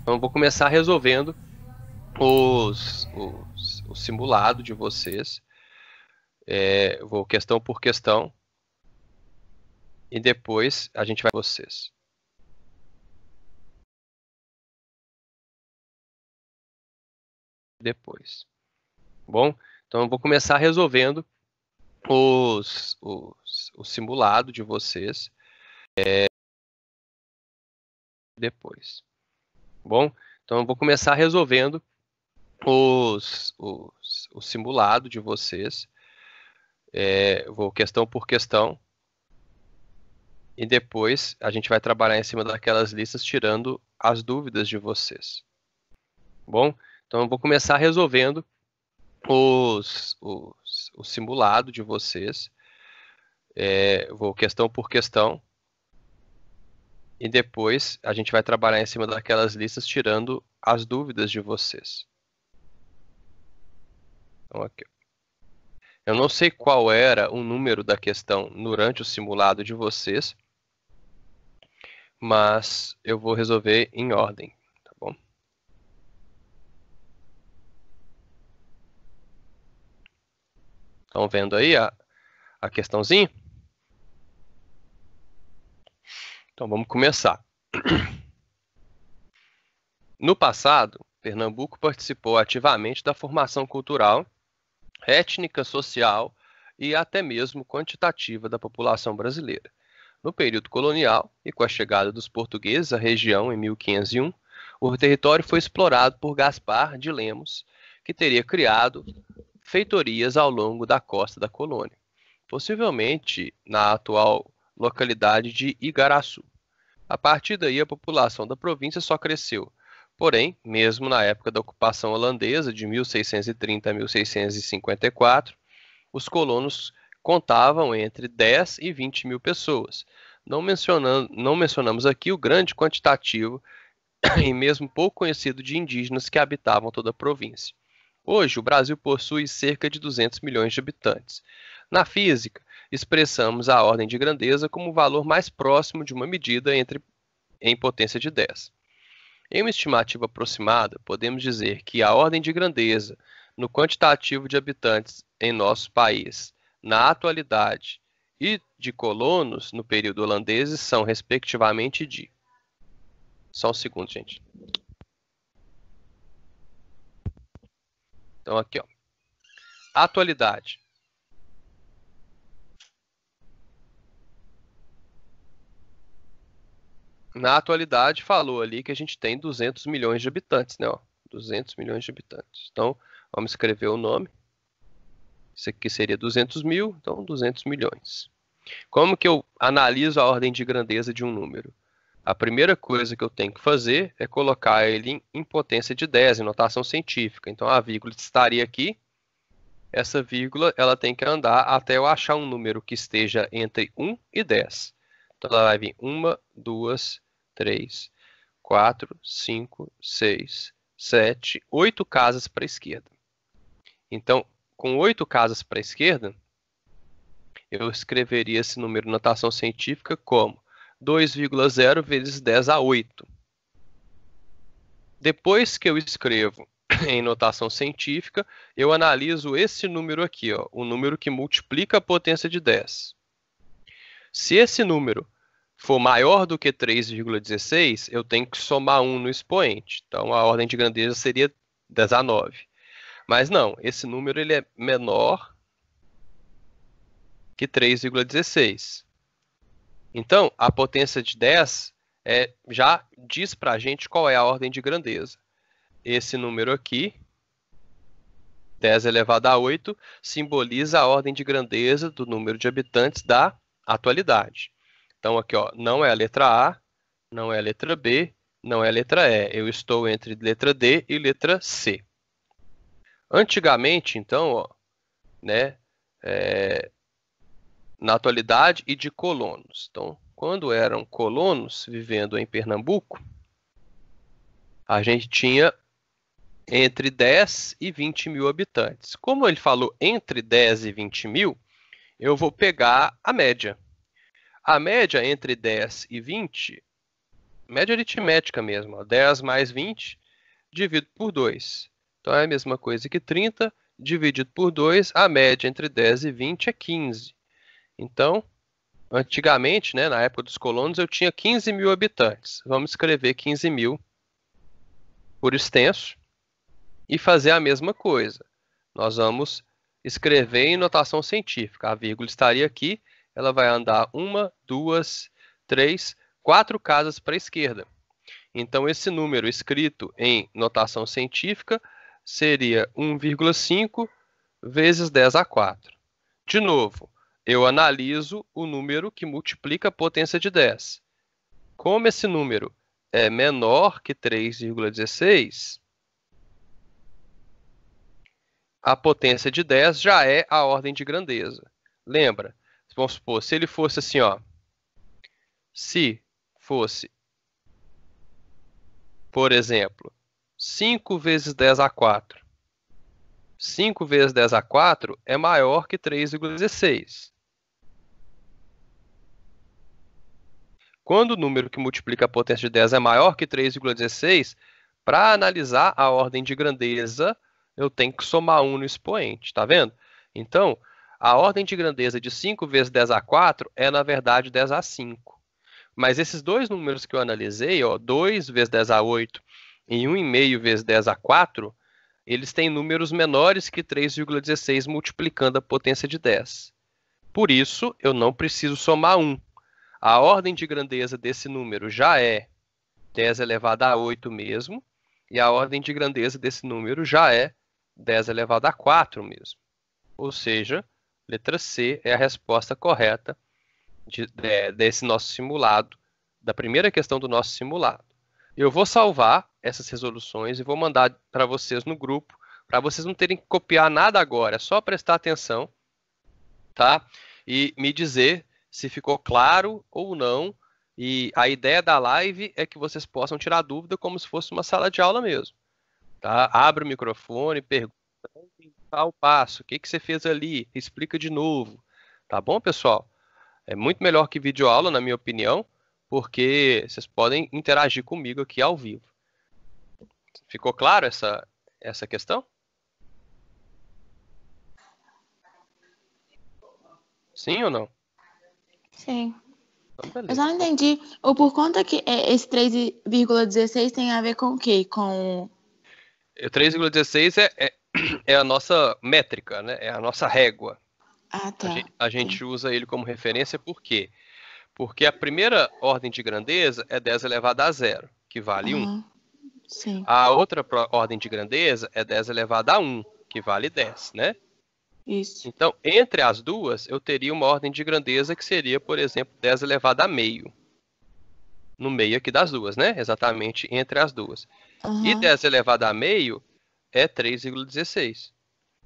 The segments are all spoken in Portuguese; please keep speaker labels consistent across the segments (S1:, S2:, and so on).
S1: Então eu vou começar resolvendo o simulado de vocês. Eu vou questão por questão. E depois a gente vai vocês. Depois. Bom, então eu vou começar resolvendo o simulado de vocês. Depois. Bom, então eu vou começar resolvendo o simulado de vocês. Eu vou questão por questão. E depois a gente vai trabalhar em cima daquelas listas, tirando as dúvidas de vocês. Bom, então eu vou começar resolvendo o simulado de vocês. Eu vou questão por questão. E depois a gente vai trabalhar em cima daquelas listas, tirando as dúvidas de vocês. Então, aqui. Eu não sei qual era o número da questão durante o simulado de vocês, mas eu vou resolver em ordem, tá bom? Estão vendo aí a questãozinha? Então vamos começar. No passado, Pernambuco participou ativamente da formação cultural, étnica, social e até mesmo quantitativa da população brasileira. No período colonial e com a chegada dos portugueses à região em 1501, o território foi explorado por Gaspar de Lemos, que teria criado feitorias ao longo da costa da colônia, possivelmente na atual localidade de Igaraçu. A partir daí, a população da província só cresceu. Porém, mesmo na época da ocupação holandesa, de 1630 a 1654, os colonos contavam entre 10 e 20 mil pessoas. Não mencionamos aqui o grande quantitativo e mesmo pouco conhecido de indígenas que habitavam toda a província. Hoje, o Brasil possui cerca de 200 milhões de habitantes. Na física, expressamos a ordem de grandeza como o valor mais próximo de uma medida em potência de 10. Em uma estimativa aproximada, podemos dizer que a ordem de grandeza no quantitativo de habitantes em nosso país, na atualidade, e de colonos no período holandês são, respectivamente, de... Só um segundo, gente. Então, aqui, ó. Atualidade. Na atualidade, falou ali que a gente tem 200 milhões de habitantes, né? Ó, 200 milhões de habitantes. Então, vamos escrever o nome. Isso aqui seria 200 mil, então 200 milhões. Como que eu analiso a ordem de grandeza de um número? A primeira coisa que eu tenho que fazer é colocar ele em potência de 10, em notação científica. Então, a vírgula estaria aqui. Essa vírgula ela tem que andar até eu achar um número que esteja entre 1 e 10. Então, ela vai vir 1, 2, 3, 4, 5, 6, 7, 8 casas para a esquerda. Então, com 8 casas para a esquerda, eu escreveria esse número em notação científica como 2,0 vezes 10 a 8. Depois que eu escrevo em notação científica, eu analiso esse número aqui, ó, o número que multiplica a potência de 10. Se esse número for maior do que 3,16, eu tenho que somar 1 no expoente. Então, a ordem de grandeza seria 19. Mas não, esse número ele é menor que 3,16. Então, a potência de 10 já diz para a gente qual é a ordem de grandeza. Esse número aqui, 10 elevado a 8, simboliza a ordem de grandeza do número de habitantes da atualidade. Então, aqui, ó, não é a letra A, não é a letra B, não é a letra E. Eu estou entre letra D e letra C. Antigamente, então, ó, né, na atualidade e de colonos. Então, quando eram colonos vivendo em Pernambuco, a gente tinha entre 10 e 20 mil habitantes. Como ele falou entre 10 e 20 mil, eu vou pegar a média. A média entre 10 e 20 média aritmética mesmo. Ó. 10 mais 20 dividido por 2. Então é a mesma coisa que 30 dividido por 2. A média entre 10 e 20 é 15. Então, antigamente, né, na época dos colonos, eu tinha 15 mil habitantes. Vamos escrever 15 mil por extenso e fazer a mesma coisa. Nós vamos escrever em notação científica. A vírgula estaria aqui, ela vai andar 1, 2, 3, 4 casas para a esquerda. Então, esse número escrito em notação científica seria 1,5 vezes 10 a 4. De novo, eu analiso o número que multiplica a potência de 10. Como esse número é menor que 3,16, a potência de 10 já é a ordem de grandeza. Lembra? Vamos supor, se ele fosse assim, ó. Se fosse, por exemplo, 5 vezes 10 a 4. 5 vezes 10 a 4 é maior que 3,16. Quando o número que multiplica a potência de 10 é maior que 3,16, para analisar a ordem de grandeza, eu tenho que somar 1 no expoente, tá vendo? Então, a ordem de grandeza de 5 vezes 10 a 4 é, na verdade, 10 a 5. Mas esses dois números que eu analisei, ó, 2 vezes 10 a 8 e 1,5 vezes 10 a 4, eles têm números menores que 3,16 multiplicando a potência de 10. Por isso, eu não preciso somar 1. A ordem de grandeza desse número já é 10 elevado a 8 mesmo, e a ordem de grandeza desse número já é 10 elevado a 4 mesmo. Ou seja, letra C é a resposta correta desse nosso simulado, da primeira questão do nosso simulado. Eu vou salvar essas resoluções e vou mandar para vocês no grupo, para vocês não terem que copiar nada agora, é só prestar atenção, tá? E me dizer se ficou claro ou não. E a ideia da live é que vocês possam tirar dúvida como se fosse uma sala de aula mesmo. Tá? Abre o microfone, pergunta o passo, o que você fez ali, explica de novo. Tá bom, pessoal? É muito melhor que videoaula, na minha opinião, porque vocês podem interagir comigo aqui ao vivo. Ficou claro essa questão? Sim ou não?
S2: Sim.
S1: Então,
S2: Eu só não entendi o por conta que esse 3,16 tem a ver com o quê? Com...
S1: O 3,16 é a nossa métrica, né? É a nossa régua.
S2: Ah, tá.
S1: A gente usa ele como referência por quê? Porque a primeira ordem de grandeza é 10 elevado a 0, que vale 1.
S2: Sim.
S1: A outra ordem de grandeza é 10 elevado a 1, que vale 10, né?
S2: Isso.
S1: Então, entre as duas, eu teria uma ordem de grandeza que seria, por exemplo, 10 elevado a meio. No meio aqui das duas, né? Exatamente entre as duas. E 10 elevado a meio é 3,16.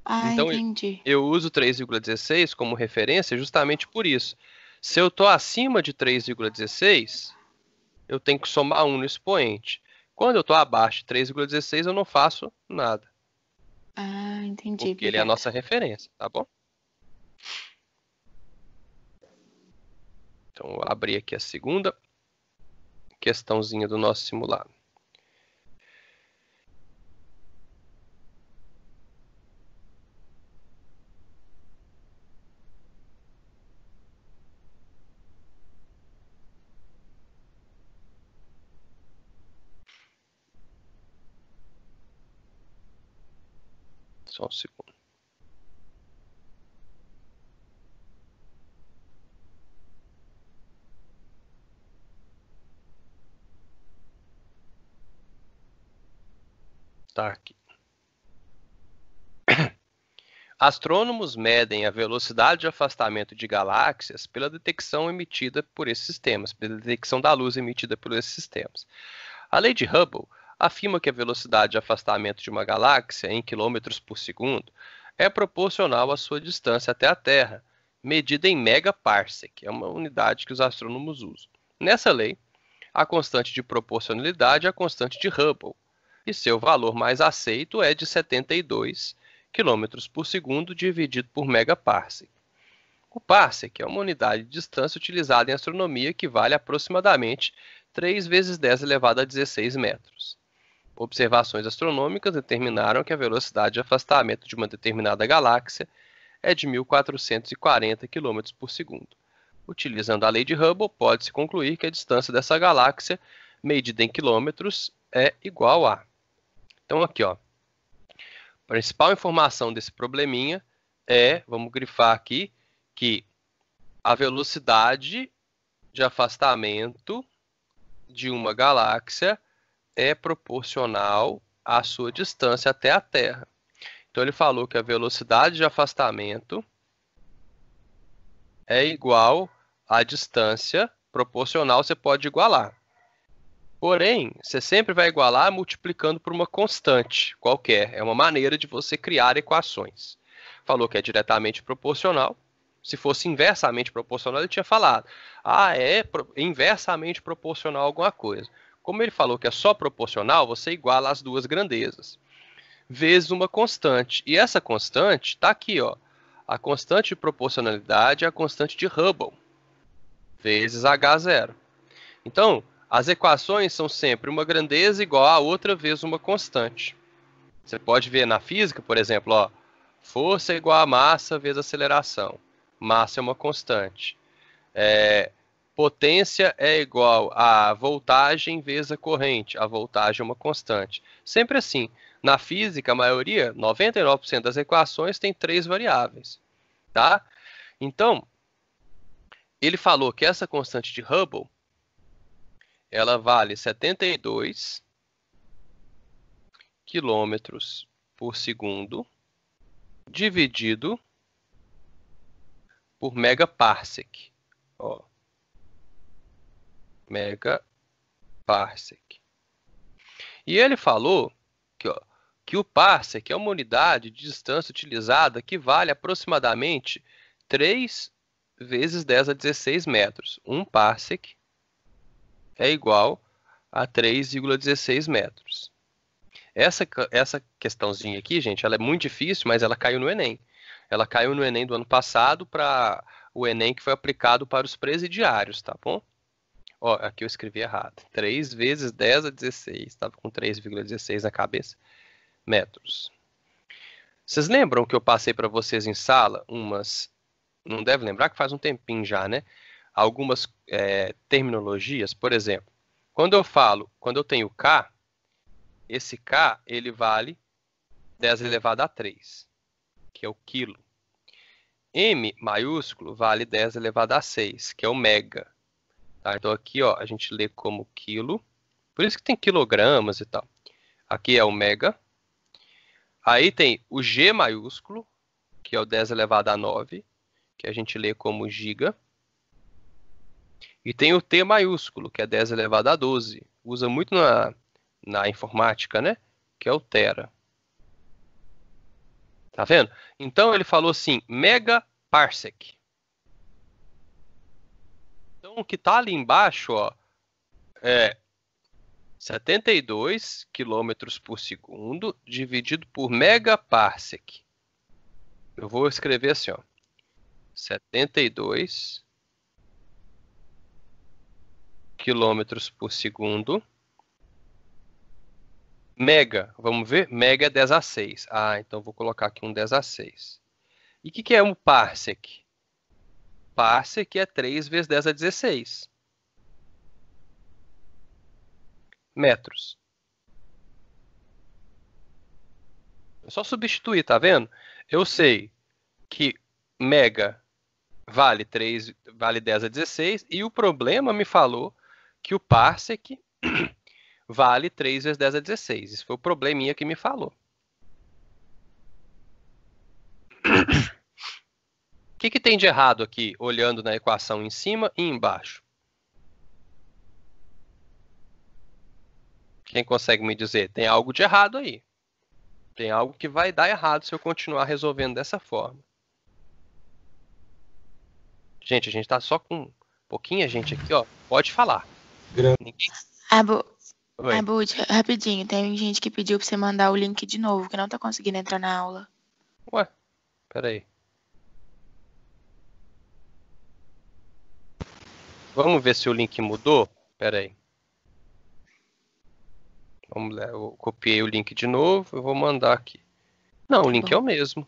S2: Ah,
S1: Então,
S2: entendi.
S1: eu uso 3,16 como referência justamente por isso. Se eu estou acima de 3,16, eu tenho que somar 1 no expoente. Quando eu estou abaixo de 3,16, eu não faço nada.
S2: Ah, entendi.
S1: Porque ele é a nossa referência, tá bom? Então, eu abri aqui a segunda questãozinha do nosso simulado. Só um segundo. Tá aqui. Astrônomos medem a velocidade de afastamento de galáxias pela detecção emitida por esses sistemas, pela detecção da luz emitida por esses sistemas. A lei de Hubble afirma que a velocidade de afastamento de uma galáxia em quilômetros por segundo é proporcional à sua distância até a Terra, medida em megaparsec, é uma unidade que os astrônomos usam. Nessa lei, a constante de proporcionalidade é a constante de Hubble, e seu valor mais aceito é de 72 km por segundo dividido por megaparsec. O parsec é uma unidade de distância utilizada em astronomia que vale aproximadamente 3 vezes 10 elevado a 16 metros. Observações astronômicas determinaram que a velocidade de afastamento de uma determinada galáxia é de 1.440 km por segundo. Utilizando a lei de Hubble, pode-se concluir que a distância dessa galáxia, medida em quilômetros, é igual a... Então, aqui, ó, a principal informação desse probleminha é, vamos grifar aqui, que a velocidade de afastamento de uma galáxia é proporcional à sua distância até a Terra. Então, ele falou que a velocidade de afastamento é igual à distância proporcional, você pode igualar. Porém, você sempre vai igualar multiplicando por uma constante qualquer. É uma maneira de você criar equações. Falou que é diretamente proporcional. Se fosse inversamente proporcional, ele tinha falado. É inversamente proporcional a alguma coisa. Como ele falou que é só proporcional, você iguala as duas grandezas. Vezes uma constante. E essa constante está aqui, ó. A constante de proporcionalidade é a constante de Hubble, vezes H0. Então, as equações são sempre uma grandeza igual a outra vezes uma constante. Você pode ver na física, por exemplo, ó, força é igual a massa vezes aceleração. Massa é uma constante. Potência é igual a voltagem vezes a corrente. A voltagem é uma constante. Sempre assim. Na física, a maioria, 99% das equações tem 3 variáveis. Tá? Então, ele falou que essa constante de Hubble, ela vale 72 quilômetros por segundo dividido por megaparsec. Ó, megaparsec. E ele falou que o parsec é uma unidade de distância utilizada que vale aproximadamente 3 vezes 10 a 16 metros. Um parsec é igual a 3,16 metros. Essa questãozinha aqui, gente, ela é muito difícil, mas ela caiu no Enem. Ela caiu no Enem do ano passado para o Enem que foi aplicado para os presidiários, tá bom? Ó, aqui eu escrevi errado. 3 vezes 10 a 16. Estava com 3,16 na cabeça. Metros. Vocês lembram que eu passei para vocês em sala umas... Não deve lembrar que faz um tempinho já, né? Algumas terminologias. Por exemplo, quando eu tenho K, esse K, ele vale 10 elevado a 3, que é o quilo. M maiúsculo vale 10 elevado a 6, que é o mega. Tá? Então aqui, ó, a gente lê como quilo. Por isso que tem quilogramas e tal. Aqui é o mega. Aí tem o G maiúsculo, que é o 10 elevado a 9, que a gente lê como giga. E tem o T maiúsculo, que é 10 elevado a 12. Usa muito na informática, né? Que é o tera. Tá vendo? Então ele falou assim, megaparsec. Então o que tá ali embaixo, ó, é 72 quilômetros por segundo dividido por megaparsec. Eu vou escrever assim, ó. 72 quilômetros por segundo. Mega, vamos ver? Mega é 10 a 6. Ah, então vou colocar aqui um 10 a 6. E o que é um parsec? Parsec é 3 vezes 10 a 16 metros. É só substituir, tá vendo? Eu sei que mega vale 10 a 16 e o problema me falou que o parsec vale 3 vezes 10 a 16. Isso foi o probleminha que me falou. O que tem de errado aqui, olhando na equação em cima e embaixo? Quem consegue me dizer? Tem algo de errado aí. Tem algo que vai dar errado se eu continuar resolvendo dessa forma. Gente, a gente tá só com pouquinha gente aqui, ó. Pode falar. Ninguém...
S2: Abud, rapidinho, tem gente que pediu pra você mandar o link de novo, que não tá conseguindo entrar na aula.
S1: Ué, peraí. Vamos ver se o link mudou? Peraí. Vamos lá, eu copiei o link de novo, eu vou mandar aqui. Não, o link é o mesmo.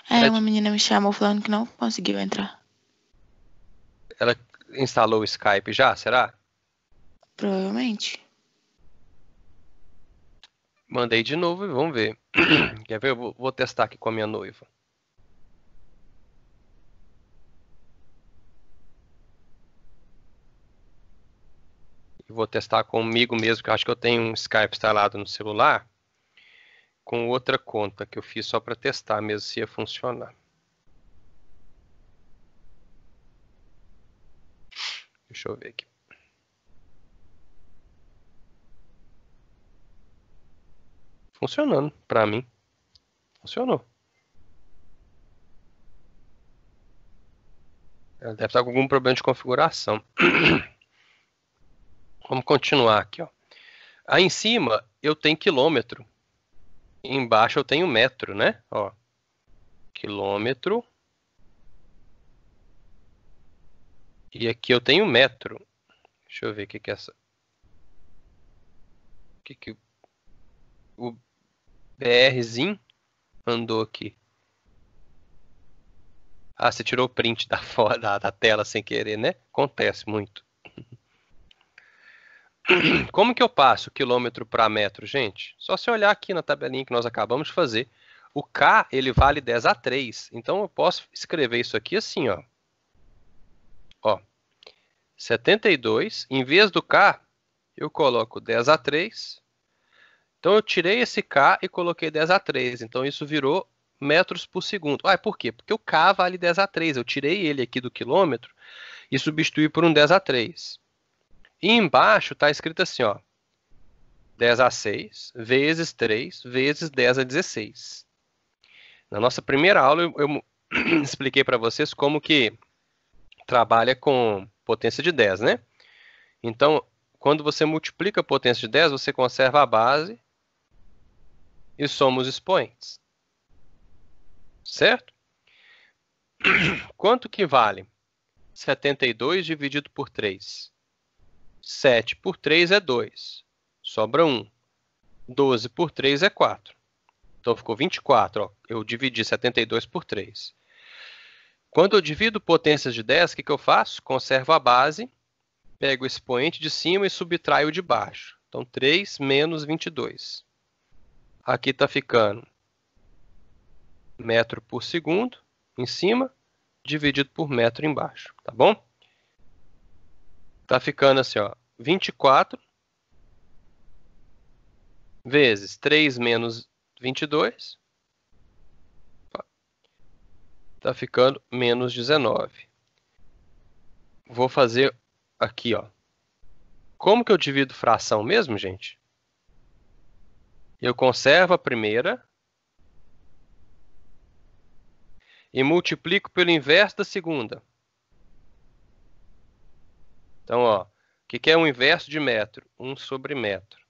S2: Uma menina me chamou falando que não conseguiu entrar.
S1: Ela instalou o Skype já, será?
S2: Provavelmente.
S1: Mandei de novo e vamos ver. Quer ver? Eu vou testar aqui com a minha noiva. E vou testar comigo mesmo, que eu acho que eu tenho um Skype instalado no celular, com outra conta que eu fiz só para testar mesmo se ia funcionar. Deixa eu ver aqui. Funcionando para mim. Funcionou. Ela deve estar com algum problema de configuração. Vamos continuar aqui, ó. Aí em cima eu tenho quilômetro. Embaixo eu tenho metro, né? Ó. Quilômetro. E aqui eu tenho metro. Deixa eu ver o que é essa. O que o BRzinho mandou aqui? Ah, você tirou o print da tela sem querer, né? Acontece muito. Como que eu passo quilômetro para metro, gente? Só se olhar aqui na tabelinha que nós acabamos de fazer. O K, ele vale 10 a 3. Então, eu posso escrever isso aqui assim, ó. Ó. 72. Em vez do K, eu coloco 10 a 3. Então, eu tirei esse K e coloquei 10 a 3. Então, isso virou metros por segundo. Ah, por quê? Porque o K vale 10 a 3. Eu tirei ele aqui do quilômetro e substituí por um 10 a 3. E embaixo está escrito assim, ó. 10 a 6 vezes 3 vezes 10 a 16. Na nossa primeira aula, eu expliquei para vocês como que trabalha com potência de 10, né? Então, quando você multiplica a potência de 10, você conserva a base e soma os expoentes. Certo? Quanto que vale 72 dividido por 3? 7 por 3 é 2. Sobra 1. 12 por 3 é 4. Então ficou 24. Ó. Eu dividi 72 por 3. Quando eu divido potências de 10, o que eu faço? Conservo a base, pego o expoente de cima e subtraio o de baixo. Então 3 menos 22. Aqui está ficando metro por segundo em cima, dividido por metro embaixo. Tá bom? Está ficando assim, ó, 24 vezes 3 menos 22. Está ficando menos 19. Vou fazer aqui, ó. Como que eu divido fração mesmo, gente? Eu conservo a primeira e multiplico pelo inverso da segunda. Então, ó, o que é o inverso de metro? 1 sobre metro.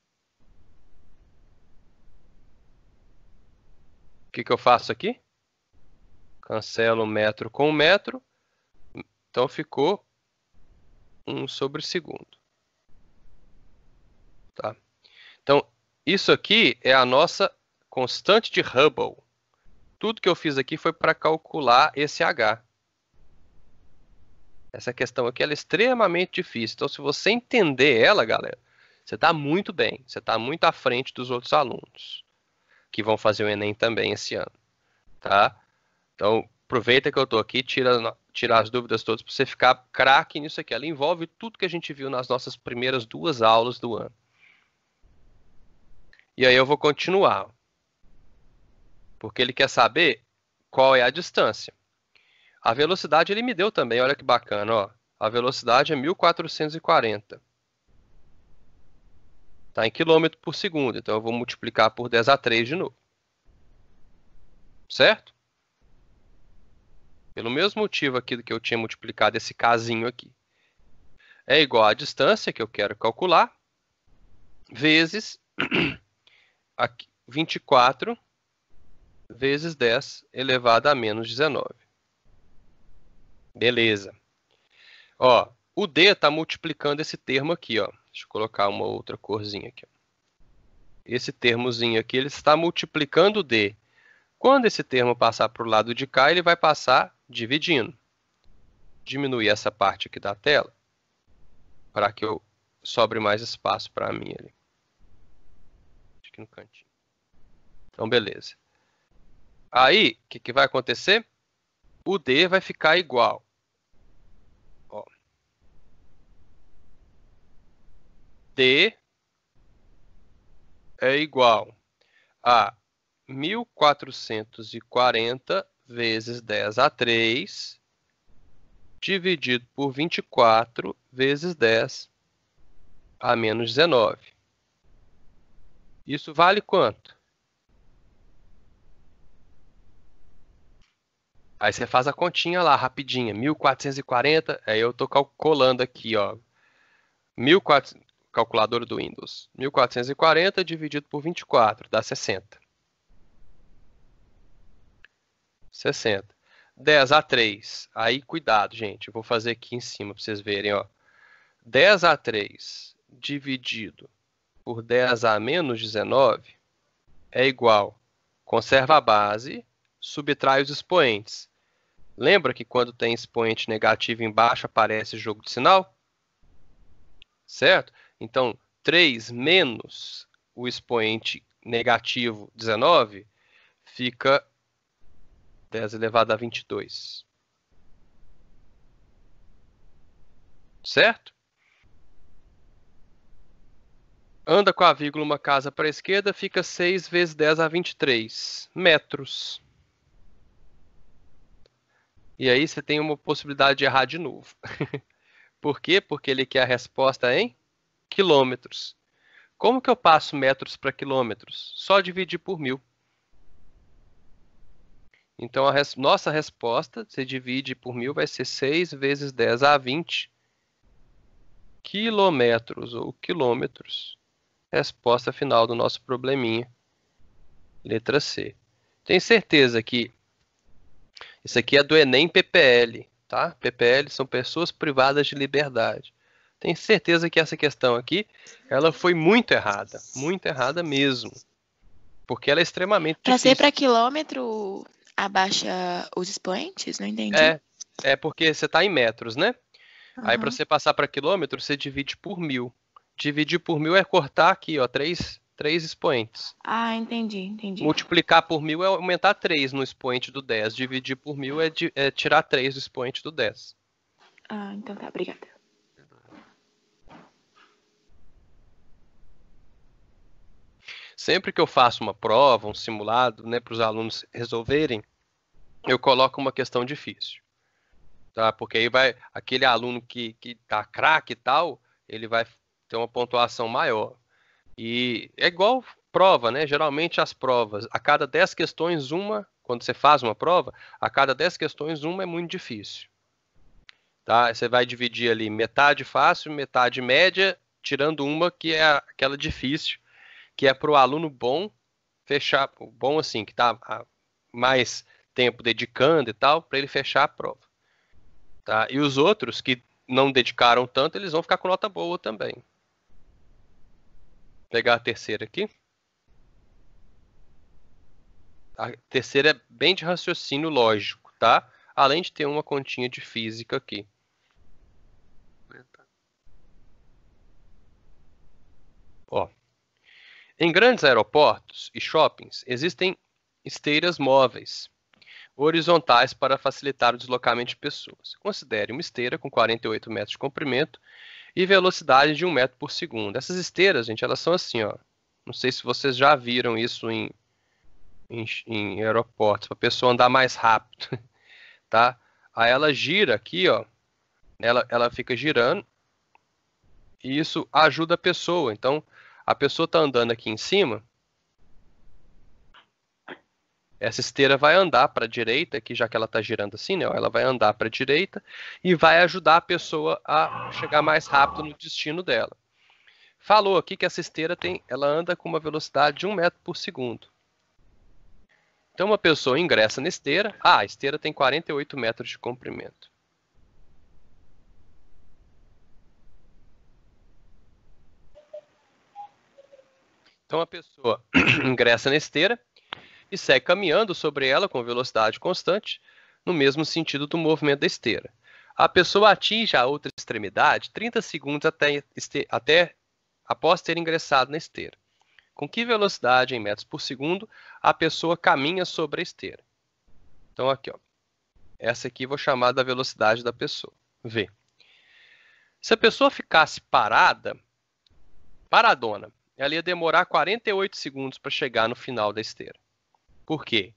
S1: O que eu faço aqui? Cancelo metro com metro. Então, ficou 1 sobre segundo. Tá? Então, isso aqui é a nossa constante de Hubble. Tudo que eu fiz aqui foi para calcular esse H. Essa questão aqui ela é extremamente difícil. Então, se você entender ela, galera, você está muito bem. Você está muito à frente dos outros alunos que vão fazer o Enem também esse ano. Tá? Então, aproveita que eu estou aqui, tira as dúvidas todas para você ficar craque nisso aqui. Ela envolve tudo que a gente viu nas nossas primeiras 2 aulas do ano. E aí eu vou continuar. Porque ele quer saber qual é a distância. A velocidade ele me deu também, olha que bacana, ó. A velocidade é 1440. Está em quilômetro por segundo, então eu vou multiplicar por 10 a 3 de novo. Certo? Pelo mesmo motivo aqui do que eu tinha multiplicado esse casinho aqui. É igual à distância que eu quero calcular, vezes 24 vezes 10 elevado a menos 19. Beleza. Ó, o D está multiplicando esse termo aqui, ó. Deixa eu colocar uma outra corzinha aqui. Ó. esse termozinho aqui, ele está multiplicando D. Quando esse termo passar para o lado de cá, ele vai passar dividindo. Diminuir essa parte aqui da tela, para que eu sobre mais espaço para mim ali. Aqui no cantinho. Então, beleza. Aí, o que vai acontecer? O D vai ficar igual. Ó. D é igual a 1440 vezes 10 a 3 dividido por 24 vezes 10 a menos 19. Isso vale quanto? Aí você faz a continha lá, rapidinha. 1440, aí eu estou calculando aqui, ó. 1400, calculadora do Windows. 1440 dividido por 24, dá 60. 60. 10 a 3. Aí, cuidado, gente. Eu vou fazer aqui em cima para vocês verem, ó. 10 a 3 dividido por 10 a menos 19 é igual. Conserva a base, subtrai os expoentes. Lembra que quando tem expoente negativo embaixo aparece jogo de sinal? Certo? Então, 3 menos o expoente negativo 19 fica 10 elevado a 22. Certo? Anda com a vírgula uma casa para a esquerda, fica 6 vezes 10 a 23 metros. E aí você tem uma possibilidade de errar de novo. Por quê? Porque ele quer a resposta em quilômetros. Como que eu passo metros para quilômetros? Só dividir por 1000. Então, nossa resposta, se divide por 1000, vai ser 6 vezes 10 a 20 quilômetros ou quilômetros. Resposta final do nosso probleminha. Letra C. Tem certeza que isso aqui é do Enem PPL, tá? PPL são pessoas privadas de liberdade. Tenho certeza que essa questão aqui, ela foi muito errada mesmo. Porque ela é extremamente
S2: Para
S1: difícil.
S2: ser para quilômetro, abaixa os expoentes? Não entendi.
S1: É porque você está em metros, né?
S2: Uhum.
S1: Aí para você passar para quilômetro, você divide por 1000. Dividir por 1000 é cortar aqui, ó, três expoentes.
S2: Ah, entendi.
S1: Multiplicar por 1000 é aumentar 3 no expoente do 10. Dividir por 1000 é tirar 3 do expoente do 10.
S2: Ah, então tá, obrigada.
S1: Sempre que eu faço uma prova, um simulado, né, para os alunos resolverem, eu coloco uma questão difícil. Tá? Porque aí vai aquele aluno que tá craque e tal, ele vai ter uma pontuação maior. E é igual prova, né? Geralmente as provas, a cada 10 questões, quando você faz uma prova, a cada 10 questões, uma é muito difícil. Tá? Você vai dividir ali metade fácil, metade média, tirando uma que é aquela difícil, que é para o aluno bom fechar, bom assim, que está mais tempo dedicando e tal, para ele fechar a prova. Tá? E os outros que não dedicaram tanto, eles vão ficar com nota boa também. Vou pegar a terceira aqui. A terceira é bem de raciocínio lógico, tá? Além de ter uma continha de física aqui. Ó. Em grandes aeroportos e shoppings, existem esteiras móveis, horizontais para facilitar o deslocamento de pessoas. Considere uma esteira com 48 metros de comprimento e velocidade de 1 metro por segundo. Essas esteiras, gente, elas são assim, ó. Não sei se vocês já viram isso em aeroportos, para a pessoa andar mais rápido, tá? Aí ela gira aqui, ó. Ela fica girando e isso ajuda a pessoa. Então, a pessoa está andando aqui em cima, essa esteira vai andar para a direita, aqui já que ela está girando assim, né? Ela vai andar para a direita e vai ajudar a pessoa a chegar mais rápido no destino dela. Falou aqui que essa esteira ela anda com uma velocidade de 1 metro por segundo. Então uma pessoa ingressa na esteira, a esteira tem 48 metros de comprimento. Então a pessoa ingressa na esteira e segue caminhando sobre ela com velocidade constante, no mesmo sentido do movimento da esteira. A pessoa atinge a outra extremidade 30 segundos até após ter ingressado na esteira. Com que velocidade em metros por segundo a pessoa caminha sobre a esteira? Então aqui, ó. Essa aqui eu vou chamar da velocidade da pessoa. V. Se a pessoa ficasse paradona, ela ia demorar 48 segundos para chegar no final da esteira. Por quê?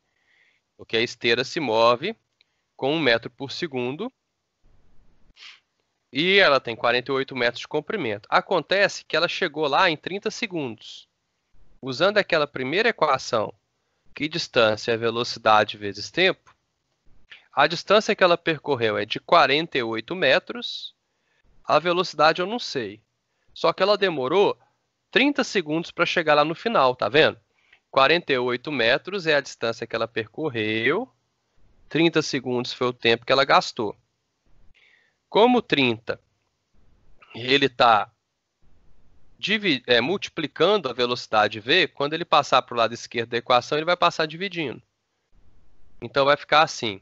S1: Porque a esteira se move com 1 metro por segundo e ela tem 48 metros de comprimento. Acontece que ela chegou lá em 30 segundos. Usando aquela primeira equação, que distância é velocidade vezes tempo, a distância que ela percorreu é de 48 metros, a velocidade eu não sei. Só que ela demorou 30 segundos para chegar lá no final, tá vendo? 48 metros é a distância que ela percorreu, 30 segundos foi o tempo que ela gastou. Como 30, ele está multiplicando a velocidade v, quando ele passar para o lado esquerdo da equação, ele vai passar dividindo. Então vai ficar assim,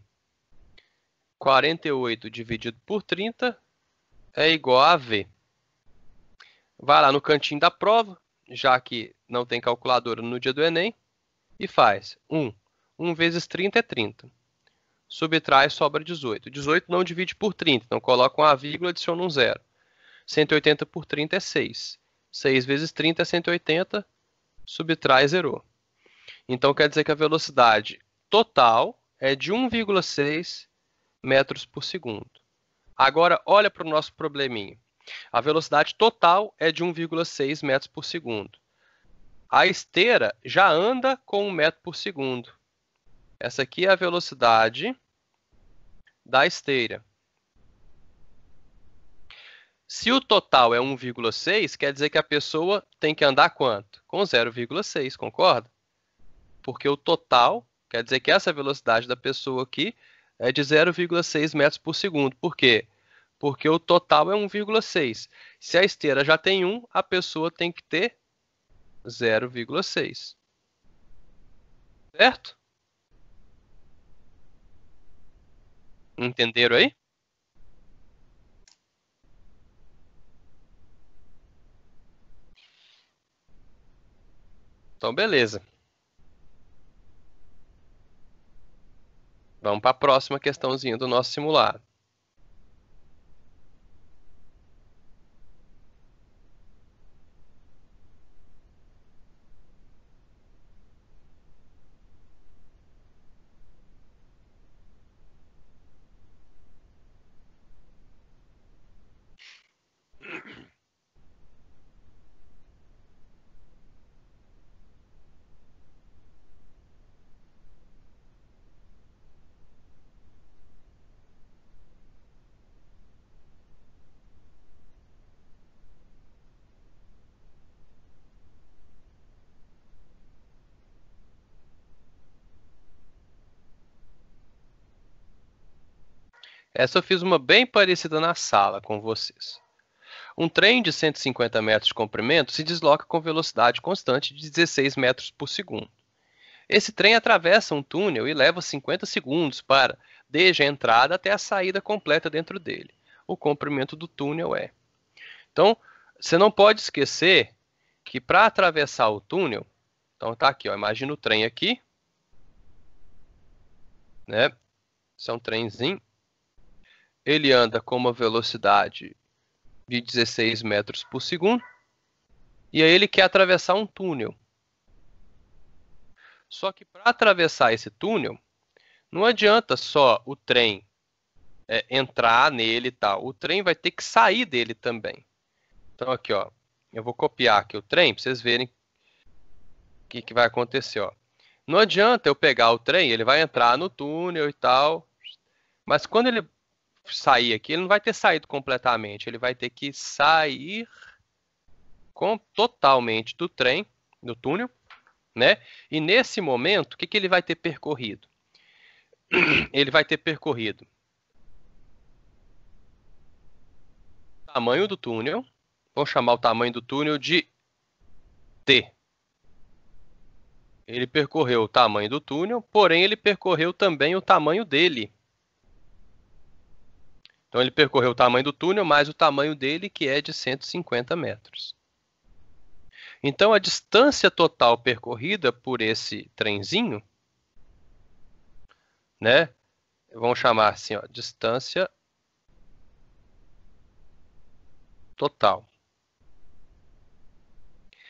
S1: 48 dividido por 30 é igual a v. Vai lá no cantinho da prova, já que não tem calculadora no dia do Enem, e faz 1. 1 vezes 30 é 30. Subtrai, sobra 18. 18 não divide por 30, então coloca uma vírgula e adiciona um zero. 180 por 30 é 6. 6 vezes 30 é 180, subtrai, zerou. Então quer dizer que a velocidade total é de 1,6 metros por segundo. Agora olha para o nosso probleminha. A velocidade total é de 1,6 metros por segundo. A esteira já anda com 1 metro por segundo. Essa aqui é a velocidade da esteira. Se o total é 1,6, quer dizer que a pessoa tem que andar quanto? Com 0,6, concorda? Porque o total, quer dizer que essa velocidade da pessoa aqui é de 0,6 metros por segundo. Por quê? Porque o total é 1,6. Se a esteira já tem 1, a pessoa tem que ter 0,6. Certo? Entenderam aí? Então, beleza. Vamos para a próxima questãozinha do nosso simulado. Essa eu fiz uma bem parecida na sala com vocês. Um trem de 150 metros de comprimento se desloca com velocidade constante de 16 metros por segundo. Esse trem atravessa um túnel e leva 50 segundos para, desde a entrada até a saída completa dentro dele. O comprimento do túnel é. Então, você não pode esquecer que para atravessar o túnel, então tá aqui, ó, imagina o trem aqui, né? Esse é um trenzinho. Ele anda com uma velocidade de 16 metros por segundo. E aí ele quer atravessar um túnel. Só que para atravessar esse túnel, não adianta só o trem entrar nele e tal. O trem vai ter que sair dele também. Então aqui, ó, eu vou copiar aqui o trem para vocês verem o que vai acontecer, ó. Não adianta eu pegar o trem, ele vai entrar no túnel e tal, mas quando ele sair aqui, ele não vai ter saído completamente, ele vai ter que sair totalmente do trem, do túnel, né? E nesse momento, o que ele vai ter percorrido? Ele vai ter percorrido o tamanho do túnel, vamos chamar o tamanho do túnel de T, Ele percorreu o tamanho do túnel, porém ele percorreu também o tamanho dele. Então ele percorreu o tamanho do túnel mais o tamanho dele, que é de 150 metros. Então a distância total percorrida por esse trenzinho, né? Vamos chamar assim, ó, distância total.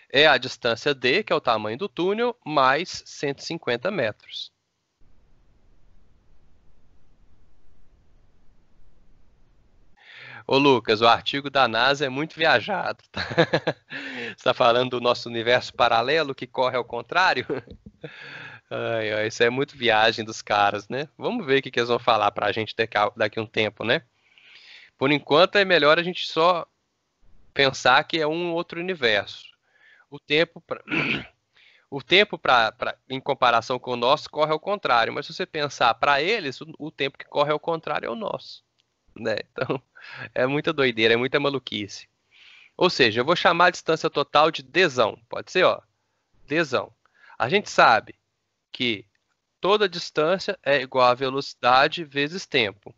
S1: É a distância D, que é o tamanho do túnel, mais 150 metros. Ô Lucas, o artigo da NASA é muito viajado. Tá? Você está falando do nosso universo paralelo que corre ao contrário? Ai, ai, isso é muito viagem dos caras, né? Vamos ver o que eles vão falar para a gente daqui a um tempo, né? Por enquanto é melhor a gente só pensar que é um outro universo. O tempo, em comparação com o nosso, corre ao contrário. Mas se você pensar para eles, o tempo que corre ao contrário é o nosso. Né? Então, é muita doideira, é muita maluquice. Ou seja, eu vou chamar a distância total de Dzão. Pode ser, ó, Dzão. A gente sabe que toda distância é igual a velocidade vezes tempo.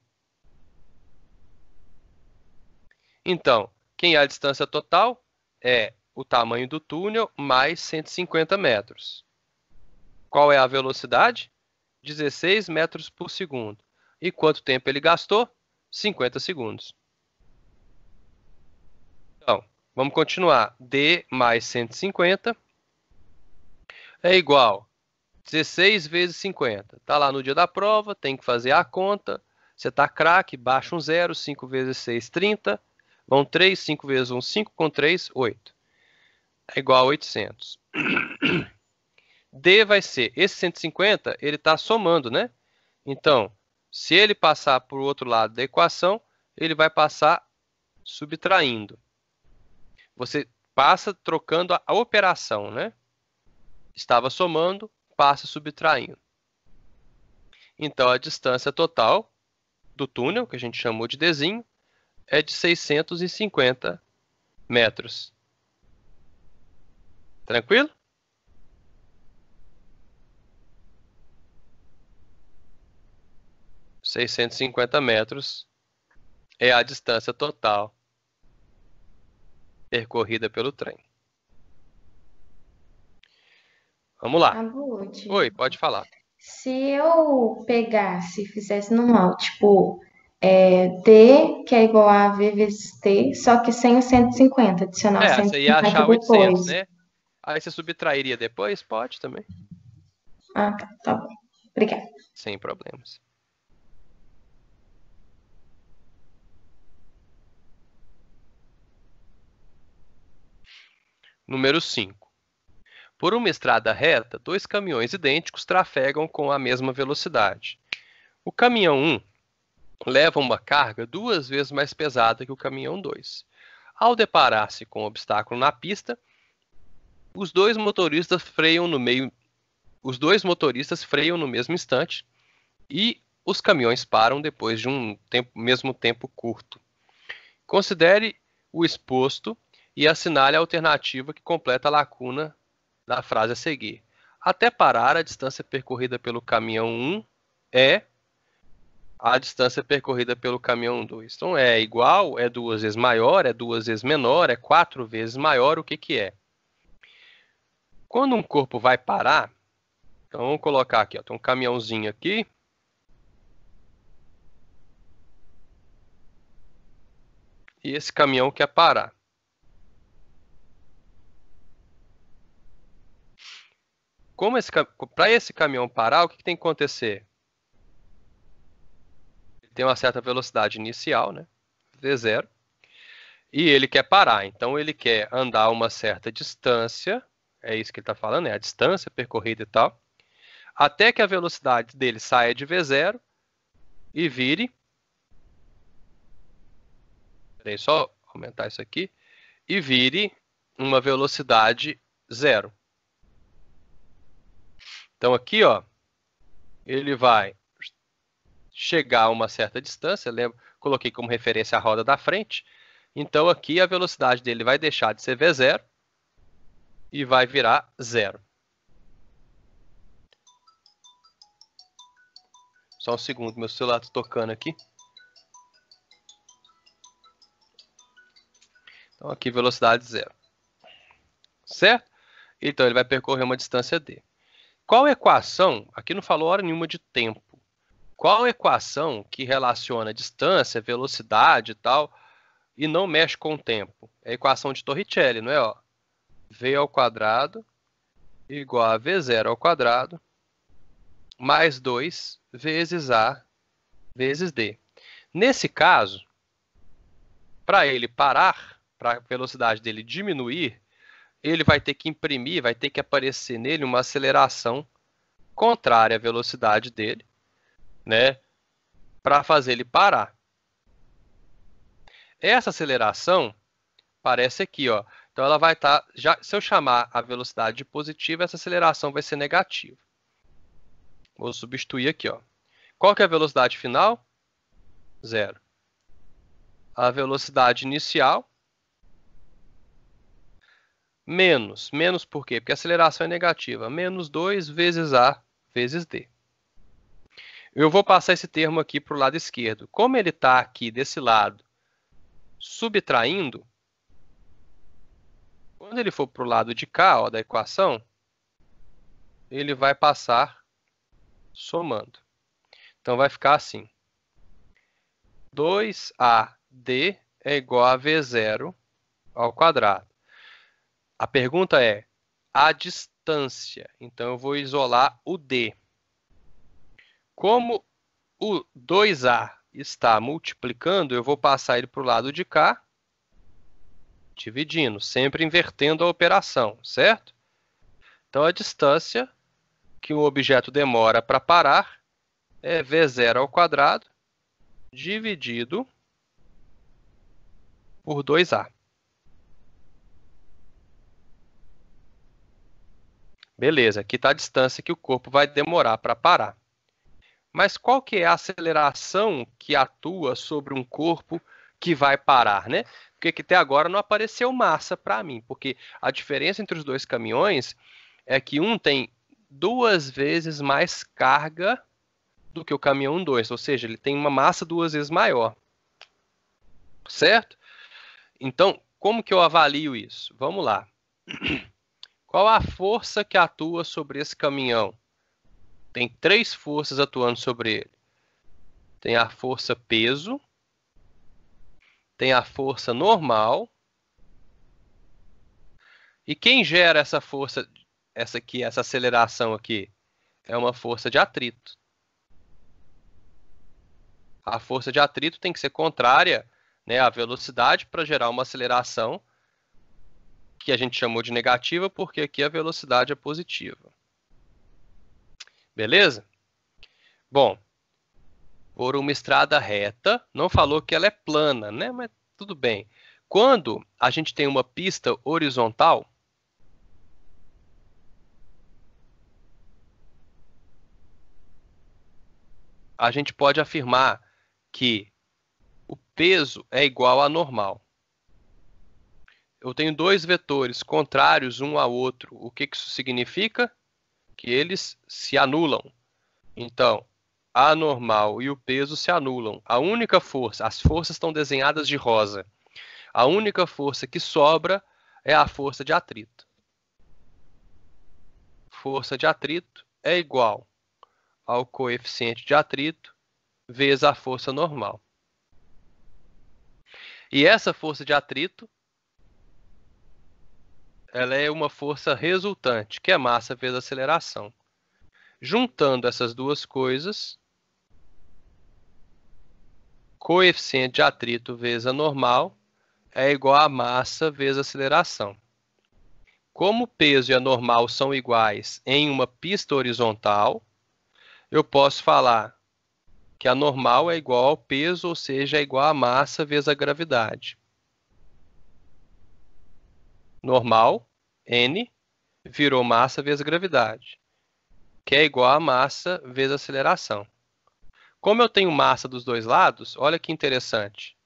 S1: Então, quem é a distância total? É o tamanho do túnel mais 150 metros. Qual é a velocidade? 16 metros por segundo. E quanto tempo ele gastou? 50 segundos. Então, vamos continuar. D mais 150 é igual a 16 vezes 50. Está lá no dia da prova, tem que fazer a conta. Você está craque, baixa um zero, 5 vezes 6, 30. Vão 3, 5 vezes 1, 5, com 3, 8. É igual a 800. D vai ser, esse 150, ele está somando, né? Então, se ele passar para o outro lado da equação, ele vai passar subtraindo. Você passa trocando a operação, né? Estava somando, passa subtraindo. Então, a distância total do túnel, que a gente chamou de Dzinho, é de 650 metros. Tranquilo? — 650 metros é a distância total percorrida pelo trem. Vamos lá.
S3: Abud,
S1: Oi, pode falar.
S3: se eu pegasse e fizesse normal, tipo, D, que é igual a V vezes T, só que sem o 150, adicionar o
S1: Você ia
S3: 150
S1: achar 800,
S3: depois.
S1: né? Aí você subtrairia depois? Pode também.
S3: Ah, tá bom. Obrigada.
S1: Sem problemas. Número 5. Por uma estrada reta, dois caminhões idênticos trafegam com a mesma velocidade. O caminhão 1 leva uma carga 2 vezes mais pesada que o caminhão 2. Ao deparar-se com um obstáculo na pista, os dois motoristas freiam no mesmo instante e os caminhões param depois de um mesmo tempo curto. Considere o exposto e assinale a alternativa que completa a lacuna da frase a seguir. Até parar, a distância percorrida pelo caminhão 1 é a distância percorrida pelo caminhão 2. Então, é igual, é 2 vezes maior, é 2 vezes menor, é 4 vezes maior, o que que é? Quando um corpo vai parar, então vamos colocar aqui, ó, tem um caminhãozinho aqui. E esse caminhão quer parar. Para esse caminhão parar, o que tem que acontecer? Ele tem uma certa velocidade inicial, né? V0. E ele quer parar. Então, ele quer andar uma certa distância. É isso que ele está falando, é a distância percorrida e tal. Até que a velocidade dele saia de V0 e vire. Peraí, só aumentar isso aqui. E vire uma velocidade 0. Então, aqui, ó, ele vai chegar a uma certa distância. Lembra? Coloquei como referência a roda da frente. Então, aqui a velocidade dele vai deixar de ser V0 e vai virar 0. Só um segundo, meu celular está tocando aqui. Então, aqui, velocidade 0. Certo? Então, ele vai percorrer uma distância d. Qual equação, aqui não falou hora nenhuma de tempo, qual equação que relaciona distância, velocidade e tal, e não mexe com o tempo? É a equação de Torricelli, não é? Ó, v ao quadrado igual a v0 ao quadrado mais 2 vezes a vezes d. Nesse caso, para ele parar, para a velocidade dele diminuir, ele vai ter que imprimir, vai ter que aparecer nele uma aceleração contrária à velocidade dele, né, para fazer ele parar. Essa aceleração aparece aqui, ó. Então ela vai estar, se eu chamar a velocidade de positiva, essa aceleração vai ser negativa. Vou substituir aqui, ó. Qual que é a velocidade final? 0. A velocidade inicial, menos. Menos por quê? Porque a aceleração é negativa. Menos 2 vezes A vezes D. Eu vou passar esse termo aqui para o lado esquerdo. Como ele está aqui desse lado, subtraindo, quando ele for para o lado de cá, ó, da equação, ele vai passar somando. Então, vai ficar assim. 2AD é igual a V0 ao quadrado. A pergunta é a distância. Então, eu vou isolar o D. Como o 2A está multiplicando, eu vou passar ele para o lado de cá, dividindo, sempre invertendo a operação, certo? Então, a distância que o objeto demora para parar é V0 ao quadrado dividido por 2A. Beleza, aqui está a distância que o corpo vai demorar para parar. Mas qual que é a aceleração que atua sobre um corpo que vai parar, né? Porque até agora não apareceu massa para mim, porque a diferença entre os dois caminhões é que um tem 2 vezes mais carga do que o caminhão 2, ou seja, ele tem uma massa 2 vezes maior. Certo? Então, como que eu avalio isso? Vamos lá. Qual a força que atua sobre esse caminhão? Tem 3 forças atuando sobre ele. Tem a força peso, tem a força normal. E quem gera essa força, essa aceleração aqui? É uma força de atrito. A força de atrito tem que ser contrária, né, à velocidade para gerar uma aceleração que a gente chamou de negativa, porque aqui a velocidade é positiva. Beleza? Bom, por uma estrada reta, não falou que ela é plana, né? Mas tudo bem. Quando a gente tem uma pista horizontal, a gente pode afirmar que o peso é igual a normal. Eu tenho 2 vetores contrários um ao outro. O que isso significa? Que eles se anulam. Então, a normal e o peso se anulam. A única força, as forças estão desenhadas de rosa. A única força que sobra é a força de atrito. Força de atrito é igual ao coeficiente de atrito vezes a força normal. E essa força de atrito, ela é uma força resultante, que é massa vezes aceleração. Juntando essas duas coisas, coeficiente de atrito vezes a normal é igual a massa vezes a aceleração. Como o peso e a normal são iguais em uma pista horizontal, eu posso falar que a normal é igual ao peso, ou seja, é igual a massa vezes a gravidade. Normal, N, virou massa vezes gravidade, que é igual a massa vezes a aceleração. Como eu tenho massa dos dois lados, olha que interessante.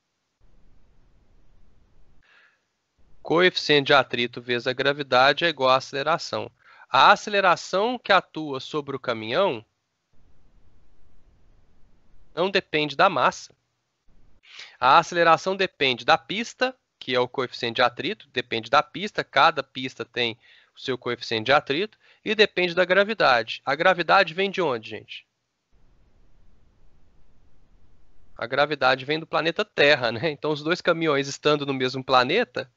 S1: Coeficiente de atrito vezes a gravidade é igual à aceleração. A aceleração que atua sobre o caminhão não depende da massa. A aceleração depende da pista, que é o coeficiente de atrito, depende da pista, cada pista tem o seu coeficiente de atrito, e depende da gravidade. A gravidade vem de onde, gente? A gravidade vem do planeta Terra, né? Então, os dois caminhões estando no mesmo planeta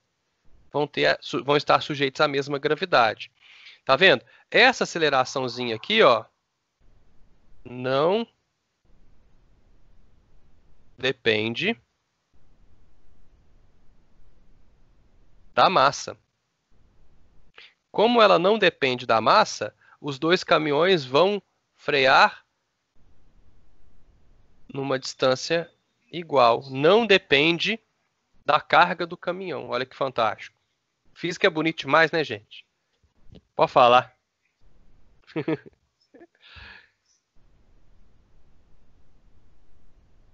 S1: vão estar sujeitos à mesma gravidade. Tá vendo? Essa aceleraçãozinha aqui, ó, não depende da massa. Como ela não depende da massa, os dois caminhões vão frear numa distância igual. Não depende da carga do caminhão. Olha que fantástico. Física é bonito demais, né, gente? Pode falar.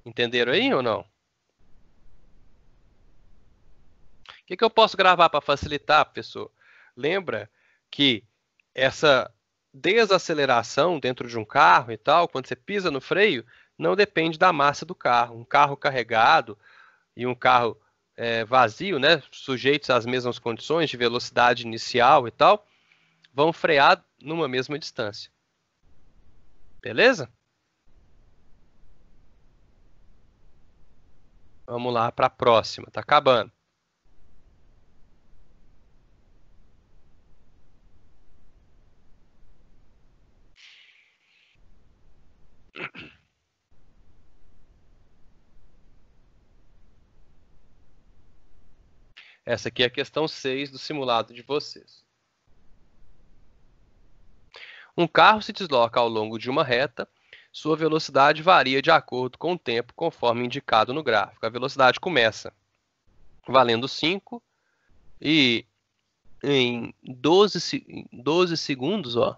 S1: Entenderam aí ou não? O que eu posso gravar para facilitar, professor? Lembra que essa desaceleração dentro de um carro e tal, quando você pisa no freio, não depende da massa do carro. Um carro carregado e um carro vazio, né, sujeitos às mesmas condições de velocidade inicial e tal, vão frear numa mesma distância. Beleza? Vamos lá para a próxima. Está acabando. Essa aqui é a questão 6 do simulado de vocês. Um carro se desloca ao longo de uma reta. Sua velocidade varia de acordo com o tempo, conforme indicado no gráfico. A velocidade começa valendo 5 e em 12 segundos, ó,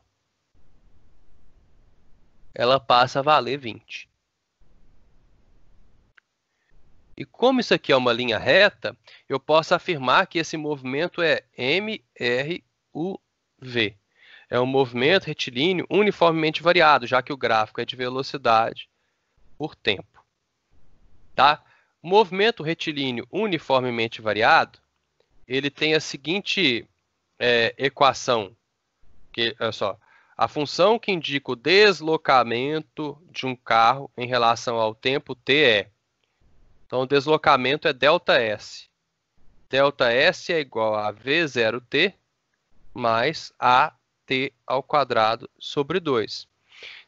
S1: ela passa a valer 20. E como isso aqui é uma linha reta, eu posso afirmar que esse movimento é MRUV. É um movimento retilíneo uniformemente variado, já que o gráfico é de velocidade por tempo. Tá? O movimento retilíneo uniformemente variado, ele tem a seguinte equação. Olha só, a função que indica o deslocamento de um carro em relação ao tempo t é. Então, o deslocamento é ΔS. ΔS é igual a V0t mais AT ao quadrado sobre 2.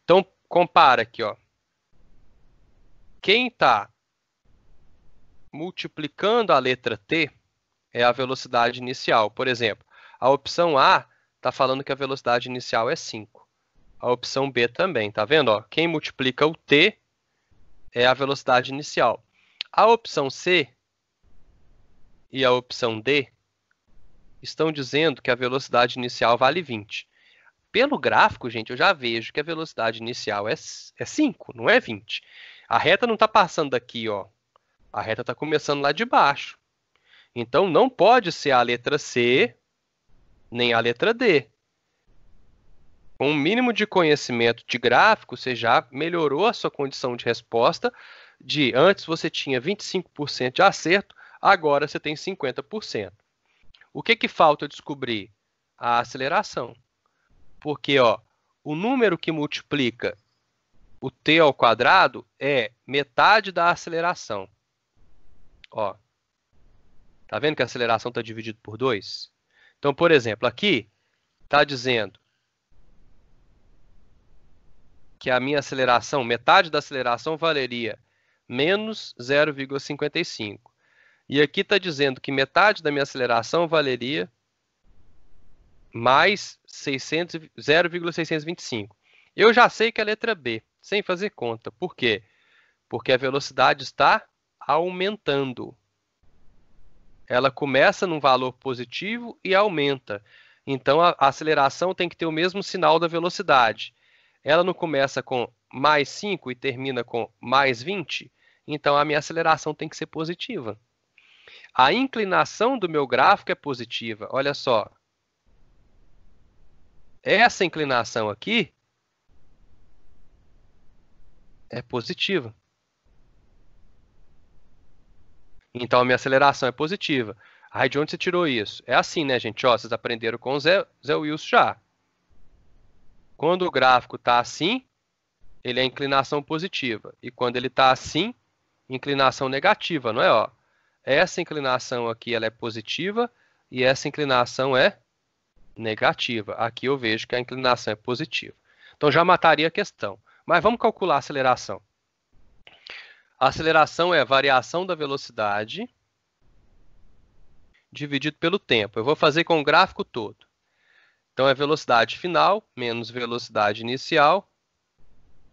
S1: Então, compara aqui, ó. Quem está multiplicando a letra T é a velocidade inicial. Por exemplo, a opção A está falando que a velocidade inicial é 5. A opção B também, tá vendo? Ó? Quem multiplica o T é a velocidade inicial. A opção C e a opção D estão dizendo que a velocidade inicial vale 20. Pelo gráfico, gente, eu já vejo que a velocidade inicial é 5, não é 20. A reta não está passando daqui, ó. A reta está começando lá de baixo. Então, não pode ser a letra C nem a letra D. Com um mínimo de conhecimento de gráfico, você já melhorou a sua condição de resposta. Antes você tinha 25% de acerto, agora você tem 50%. O que falta descobrir? A aceleração. Porque ó, o número que multiplica o t ao quadrado é metade da aceleração. Ó, tá vendo que a aceleração está dividida por 2? Então, por exemplo, aqui está dizendo que a minha aceleração, metade da aceleração valeria menos 0,55. E aqui está dizendo que metade da minha aceleração valeria mais 0,625. Eu já sei que é a letra B, sem fazer conta. Por quê? Porque a velocidade está aumentando. Ela começa num valor positivo e aumenta. Então, a aceleração tem que ter o mesmo sinal da velocidade. Ela não começa com mais 5 e termina com mais 20? Então, a minha aceleração tem que ser positiva. A inclinação do meu gráfico é positiva. Olha só. Essa inclinação aqui é positiva. Então a minha aceleração é positiva. Aí de onde você tirou isso? É assim, né, gente? Ó, vocês aprenderam com o Zé Wilson já. Quando o gráfico está assim, ele é inclinação positiva. E quando ele está assim, inclinação negativa, não é? Ó, essa inclinação aqui ela é positiva e essa inclinação é negativa. Aqui eu vejo que a inclinação é positiva. Então já mataria a questão. Mas vamos calcular a aceleração. A aceleração é a variação da velocidade dividido pelo tempo. Eu vou fazer com o gráfico todo. Então é velocidade final menos velocidade inicial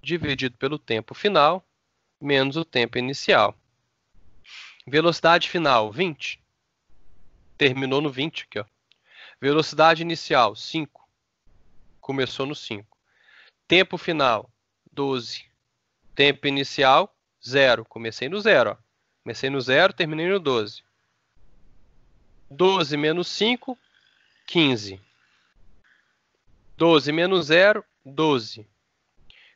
S1: dividido pelo tempo final menos o tempo inicial. Velocidade final, 20. Terminou no 20 aqui, ó. Velocidade inicial, 5. Começou no 5. Tempo final, 12. Tempo inicial, 0. Comecei no 0, ó. Comecei no 0, terminei no 12. 12 menos 5, 15. 12 menos 0, 12.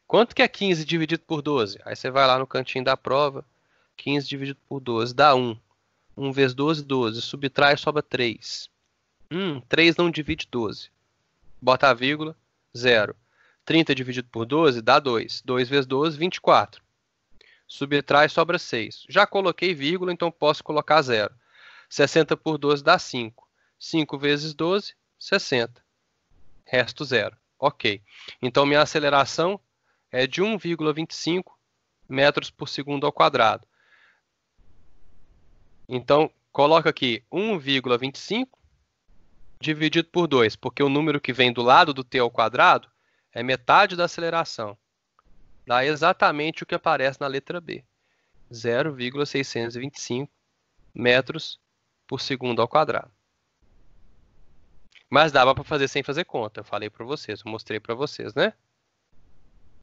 S1: Quanto que é 15 dividido por 12? Aí você vai lá no cantinho da prova. 15 dividido por 12 dá 1. 1 vezes 12, 12. Subtrai, sobra 3. 3 não divide 12. Bota a vírgula, 0. 30 dividido por 12 dá 2. 2 vezes 12, 24. Subtrai, sobra 6. Já coloquei vírgula, então posso colocar 0. 60 por 12 dá 5. 5 vezes 12, 60. Resto 0. Ok. Então minha aceleração é de 1,25 metros por segundo ao quadrado. Então, coloca aqui 1,25 dividido por 2, porque o número que vem do lado do t ao quadrado é metade da aceleração. Dá exatamente o que aparece na letra B. 0,625 metros por segundo ao quadrado. Mas dava para fazer sem fazer conta. Eu falei para vocês, eu mostrei para vocês, né?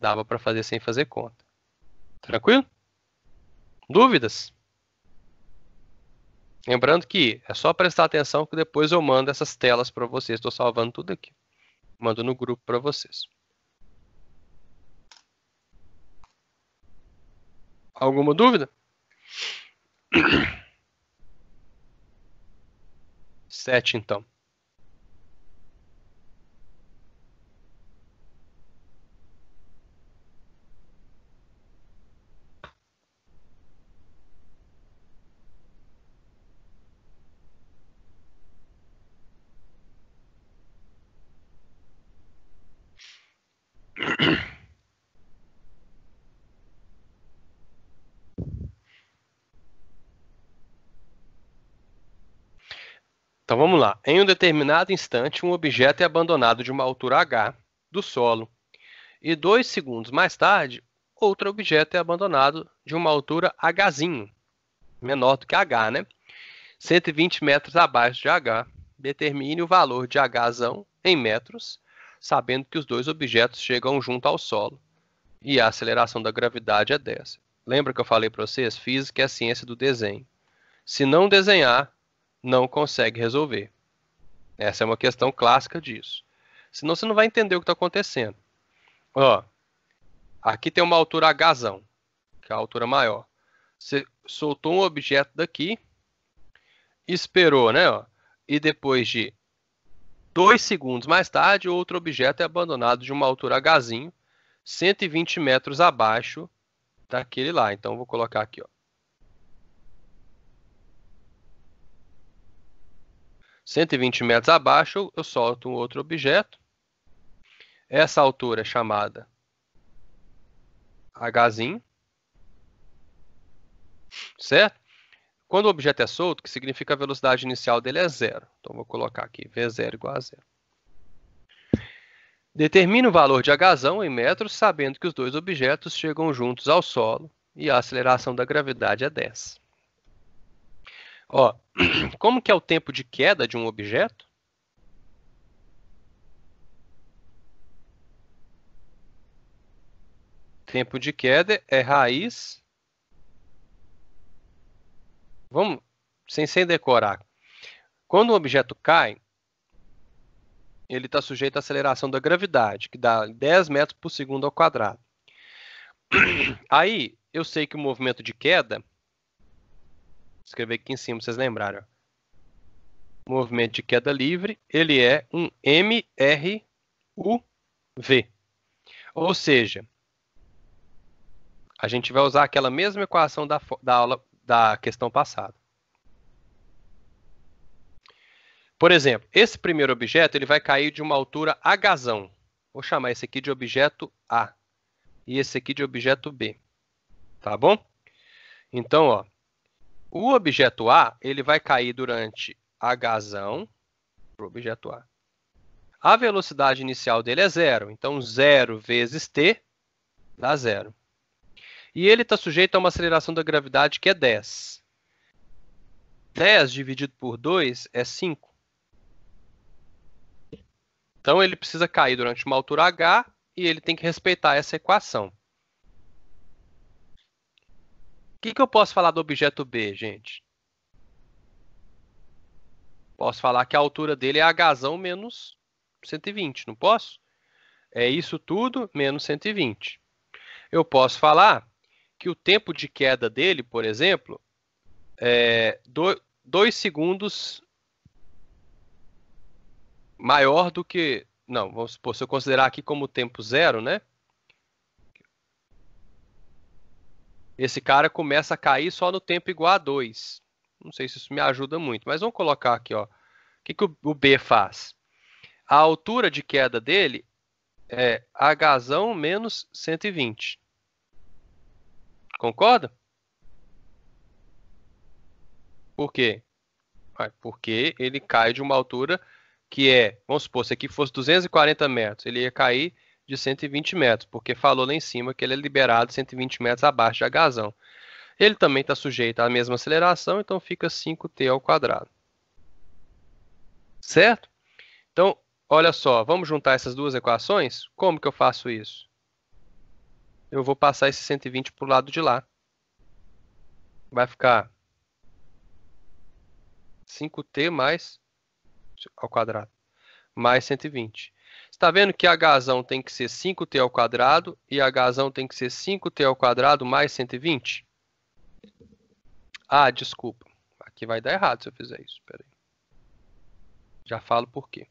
S1: Dava para fazer sem fazer conta. Tranquilo? Dúvidas? Lembrando que é só prestar atenção que depois eu mando essas telas para vocês. Estou salvando tudo aqui. Mando no grupo para vocês. Alguma dúvida? 7, então. Então vamos lá. Em um determinado instante, um objeto é abandonado de uma altura h do solo. E 2 segundos mais tarde, outro objeto é abandonado de uma altura hzinho, menor do que h, né? 120 metros abaixo de h. Determine o valor de hzão em metros, sabendo que os dois objetos chegam junto ao solo. E a aceleração da gravidade é 10. Lembra que eu falei para vocês? Física é a ciência do desenho. Se não desenhar, não consegue resolver. Essa é uma questão clássica disso. Senão você não vai entender o que está acontecendo. Ó, aqui tem uma altura hzão, que é a altura maior. Você soltou um objeto daqui, esperou, né? Ó, e depois de 2 segundos mais tarde, outro objeto é abandonado de uma altura hzinho, 120 metros abaixo daquele lá. Então, vou colocar aqui, ó. 120 metros abaixo, eu solto um outro objeto. Essa altura é chamada hzinho. Certo? Quando o objeto é solto, que significa a velocidade inicial dele é 0. Então, vou colocar aqui, V0 igual a 0. Determine o valor de hzão em metros, sabendo que os dois objetos chegam juntos ao solo e a aceleração da gravidade é 10. Ó, como que é o tempo de queda de um objeto? Tempo de queda é raiz. Vamos, sem decorar. Quando um objeto cai, ele está sujeito à aceleração da gravidade, que dá 10 metros por segundo ao quadrado. Aí, eu sei que o movimento de queda escrever aqui em cima para vocês lembrarem. Ó. Movimento de queda livre, ele é um MRUV. Ou seja, a gente vai usar aquela mesma equação da aula da questão passada. Por exemplo, esse primeiro objeto ele vai cair de uma altura Hzão. Vou chamar esse aqui de objeto A e esse aqui de objeto B. Tá bom? Então, ó, o objeto A ele vai cair durante Hzão para o objeto A. A velocidade inicial dele é 0. Então, 0 vezes t dá 0. E ele está sujeito a uma aceleração da gravidade que é 10. 10 dividido por 2 é 5. Então, ele precisa cair durante uma altura h e ele tem que respeitar essa equação. O que eu posso falar do objeto B, gente? Posso falar que a altura dele é Hzão menos 120, não posso? É isso tudo menos 120. Eu posso falar que o tempo de queda dele, por exemplo, é 2 segundos maior do que... Não, vamos supor, se eu considerar aqui como tempo zero, né? Esse cara começa a cair só no tempo igual a 2. Não sei se isso me ajuda muito, mas vamos colocar aqui, ó. O que o B faz? A altura de queda dele é Hzão menos 120. Concorda? Por quê? Porque ele cai de uma altura que é, vamos supor, se aqui fosse 240 metros, ele ia cair de 120 metros, porque falou lá em cima que ele é liberado 120 metros abaixo de Hzão. Ele também está sujeito à mesma aceleração, então fica 5t ao quadrado. Certo? Então, olha só, vamos juntar essas duas equações? Como que eu faço isso? Eu vou passar esse 120 para o lado de lá. Vai ficar 5t mais ao quadrado, mais 120. Você está vendo que Hzão tem que ser 5t ao quadrado e Hzão tem que ser 5t ao quadrado mais 120? Ah, desculpa. Aqui vai dar errado se eu fizer isso. Espera aí. Já falo por quê.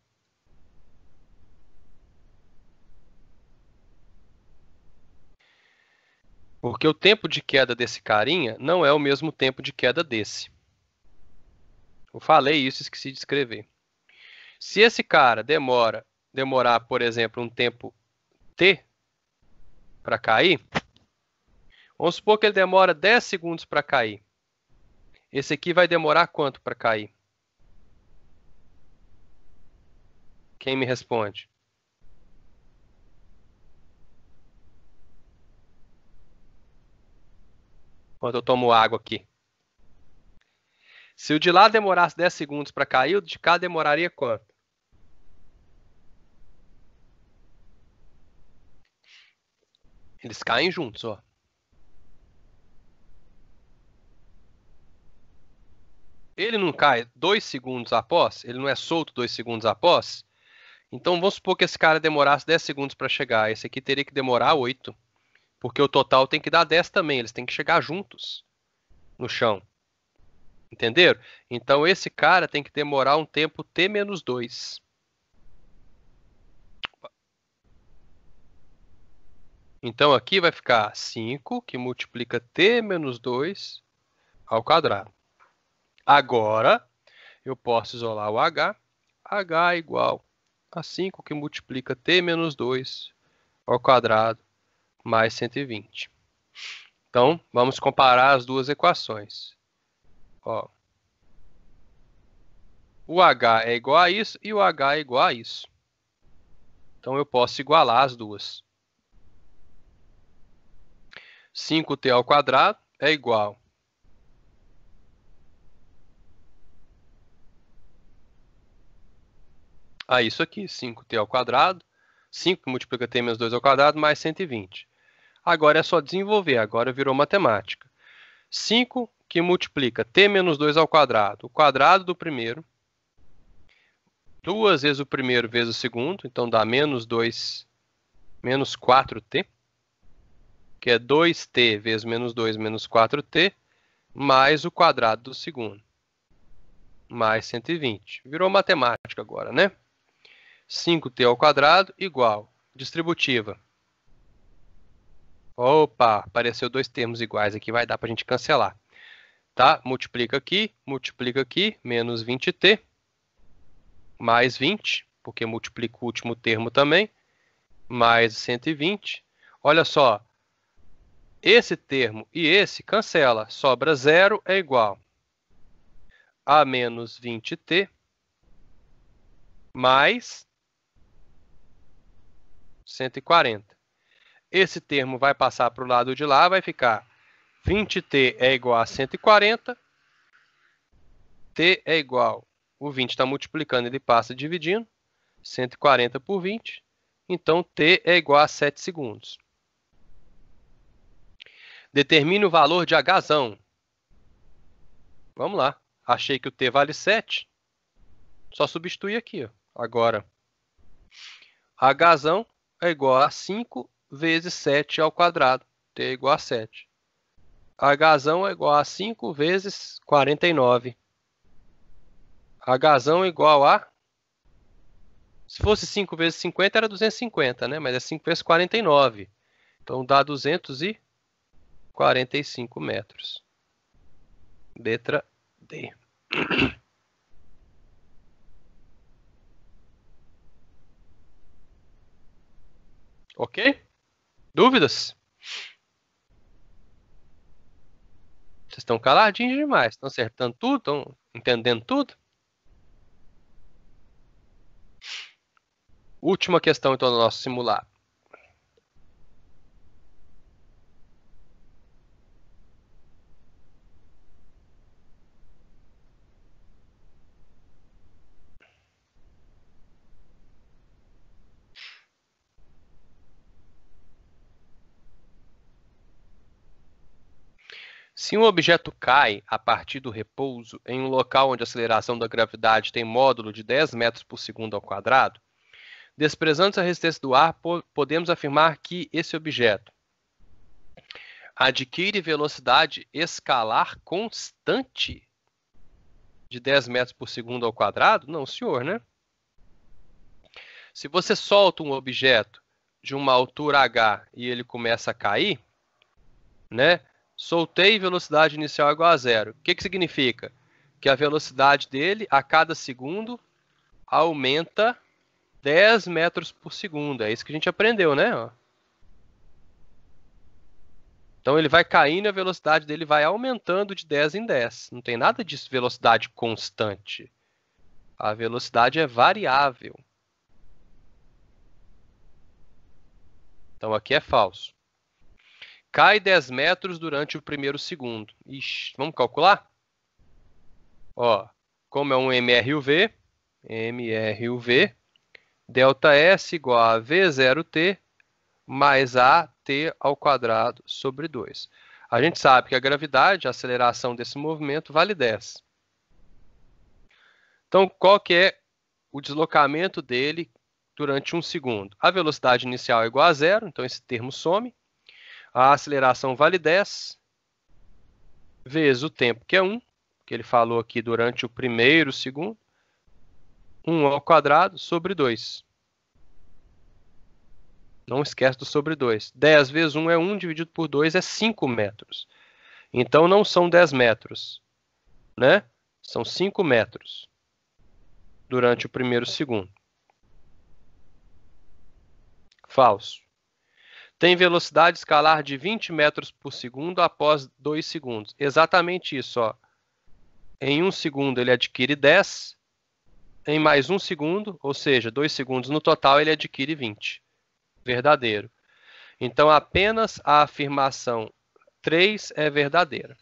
S1: Porque o tempo de queda desse carinha não é o mesmo tempo de queda desse. Eu falei isso e esqueci de escrever. Se esse cara demorar, por exemplo, um tempo t para cair, vamos supor que ele demora 10 segundos para cair. Esse aqui vai demorar quanto para cair? Quem me responde? Enquanto eu tomo água aqui. Se o de lá demorasse 10 segundos para cair, o de cá demoraria quanto? Eles caem juntos, ó. Ele não cai 2 segundos após? Ele não é solto 2 segundos após? Então, vamos supor que esse cara demorasse 10 segundos para chegar. Esse aqui teria que demorar 8. Porque o total tem que dar 10 também. Eles têm que chegar juntos no chão. Entenderam? Então, esse cara tem que demorar um tempo t menos 2. Então, aqui vai ficar 5, que multiplica t menos 2 ao quadrado. Agora, eu posso isolar o h. h é igual a 5, que multiplica t menos 2 ao quadrado mais 120. Então, vamos comparar as duas equações. Ó, o h é igual a isso e o h é igual a isso. Então, eu posso igualar as duas. 5t ao quadrado é igual a isso aqui, 5t ao quadrado. 5 que multiplica t menos 2 ao quadrado mais 120. Agora é só desenvolver, agora virou matemática. 5 que multiplica t menos 2 ao quadrado, o quadrado do primeiro, 2 vezes o primeiro vezes o segundo, então dá menos 4t, que é 2t vezes menos 2 menos 4t, mais o quadrado do segundo, mais 120. Virou matemática agora, né? 5t ao quadrado igual, distributiva. Opa, apareceu dois termos iguais aqui, vai dar para a gente cancelar. Tá? Multiplica aqui, menos 20t, mais 20, porque multiplica o último termo também, mais 120. Olha só, esse termo e esse cancela, sobra 0 é igual a menos 20t mais 140. Esse termo vai passar para o lado de lá, vai ficar 20t é igual a 140, t é igual, o 20 está multiplicando, ele passa dividindo, 140 por 20, então t é igual a 7 segundos. Determine o valor de Hzão. Vamos lá. Achei que o t vale 7. Só substituir aqui. Ó. Agora, Hzão é igual a 5 vezes 7 ao quadrado. T é igual a 7. Hzão é igual a 5 vezes 49. Hzão é igual a... Se fosse 5 vezes 50, era 250, né? Mas é 5 vezes 49. Então, dá 245 metros. Letra D. Ok? Dúvidas? Vocês estão caladinhos demais. Estão acertando tudo? Estão entendendo tudo? Última questão, então, do nosso simulado. Se um objeto cai a partir do repouso em um local onde a aceleração da gravidade tem módulo de 10 metros por segundo ao quadrado, desprezando a resistência do ar, podemos afirmar que esse objeto adquire velocidade escalar constante de 10 metros por segundo ao quadrado? Não, senhor, né? Se você solta um objeto de uma altura h e ele começa a cair, né? Soltei velocidade inicial igual a 0. O que significa? Que a velocidade dele, a cada segundo, aumenta 10 metros por segundo. É isso que a gente aprendeu, né? Então, ele vai caindo e a velocidade dele vai aumentando de 10 em 10. Não tem nada disso, velocidade constante. A velocidade é variável. Então, aqui é falso. Cai 10 metros durante o primeiro segundo. Ixi, vamos calcular? Ó, como é um MRUV, delta S igual a V0T mais AT ao quadrado sobre 2. A gente sabe que a gravidade, a aceleração desse movimento, vale 10. Então, qual que é o deslocamento dele durante um segundo? A velocidade inicial é igual a 0, então esse termo some. A aceleração vale 10, vezes o tempo, que é 1, que ele falou aqui durante o primeiro segundo, 1 ao quadrado sobre 2. Não esquece do sobre 2. 10 vezes 1 é 1, dividido por 2 é 5 metros. Então, não são 10 metros, né? São 5 metros durante o primeiro segundo. Falso. Tem velocidade escalar de 20 metros por segundo após 2 segundos. Exatamente isso. Ó. Em 1 segundo ele adquire 10. Em mais 1 segundo, ou seja, 2 segundos no total, ele adquire 20. Verdadeiro. Então, apenas a afirmação 3 é verdadeira.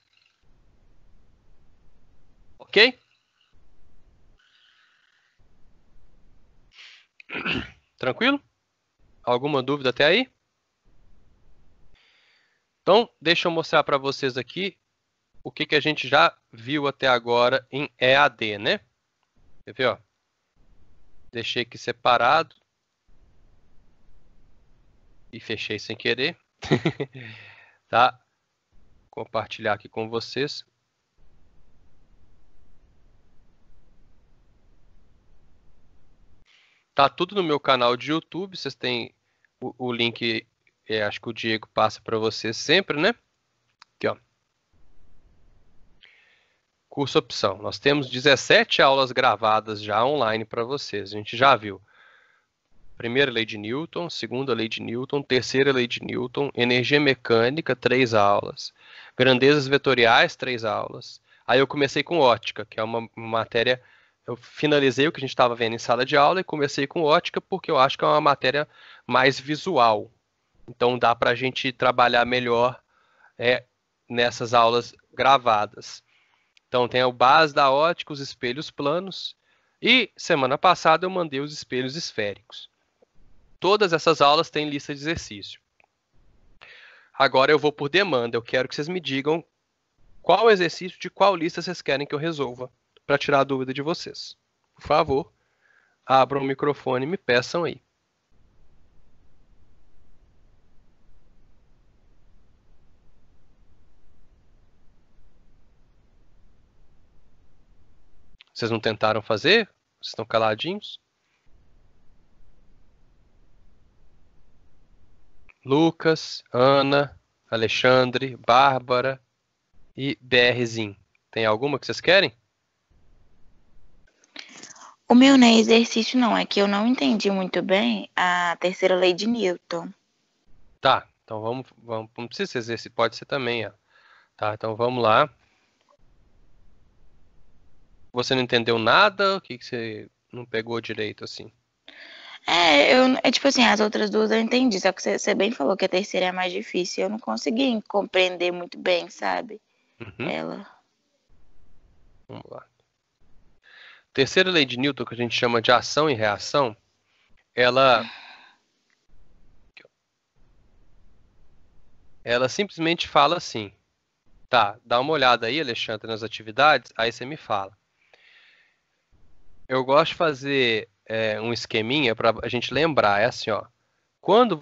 S1: Ok? Tranquilo? Alguma dúvida até aí? Então, deixa eu mostrar para vocês aqui o que a gente já viu até agora em EAD, né? Quer ver, ó? Deixei aqui separado. E fechei sem querer. Tá? Compartilhar aqui com vocês. Tá tudo no meu canal de YouTube. Vocês têm o link, acho que o Diego passa para vocês sempre, né? Aqui, ó. Curso opção. Nós temos 17 aulas gravadas já online para vocês. A gente já viu. Primeira lei de Newton, segunda lei de Newton, terceira lei de Newton, energia mecânica, 3 aulas. Grandezas vetoriais, 3 aulas. Aí eu comecei com ótica, que é uma matéria... Eu finalizei o que a gente estava vendo em sala de aula e comecei com ótica porque eu acho que é uma matéria mais visual. Então dá para a gente trabalhar melhor nessas aulas gravadas. Então tem o base da ótica, os espelhos planos. E semana passada eu mandei os espelhos esféricos. Todas essas aulas têm lista de exercício. Agora eu vou por demanda. Eu quero que vocês me digam qual exercício de qual lista vocês querem que eu resolva para tirar a dúvida de vocês. Por favor, abram o microfone e me peçam aí. Vocês não tentaram fazer? Vocês estão caladinhos? Lucas, Ana, Alexandre, Bárbara e BRzinho. Tem alguma que vocês querem?
S2: O meu não é exercício, não. É que eu não entendi muito bem a terceira lei de Newton.
S1: Tá, então vamos não precisa ser exercício, pode ser também, ó. Tá, então vamos lá. Você não entendeu nada? O que você não pegou direito, assim?
S2: É tipo assim, as outras duas eu entendi, só que você bem falou que a terceira é a mais difícil. Eu não consegui compreender muito bem, sabe? Ela.
S1: Vamos lá. Terceira lei de Newton, que a gente chama de ação e reação, ela simplesmente fala assim. Tá, dá uma olhada aí, Alexandre, nas atividades, aí você me fala. Eu gosto de fazer um esqueminha para a gente lembrar. É assim, ó. Quando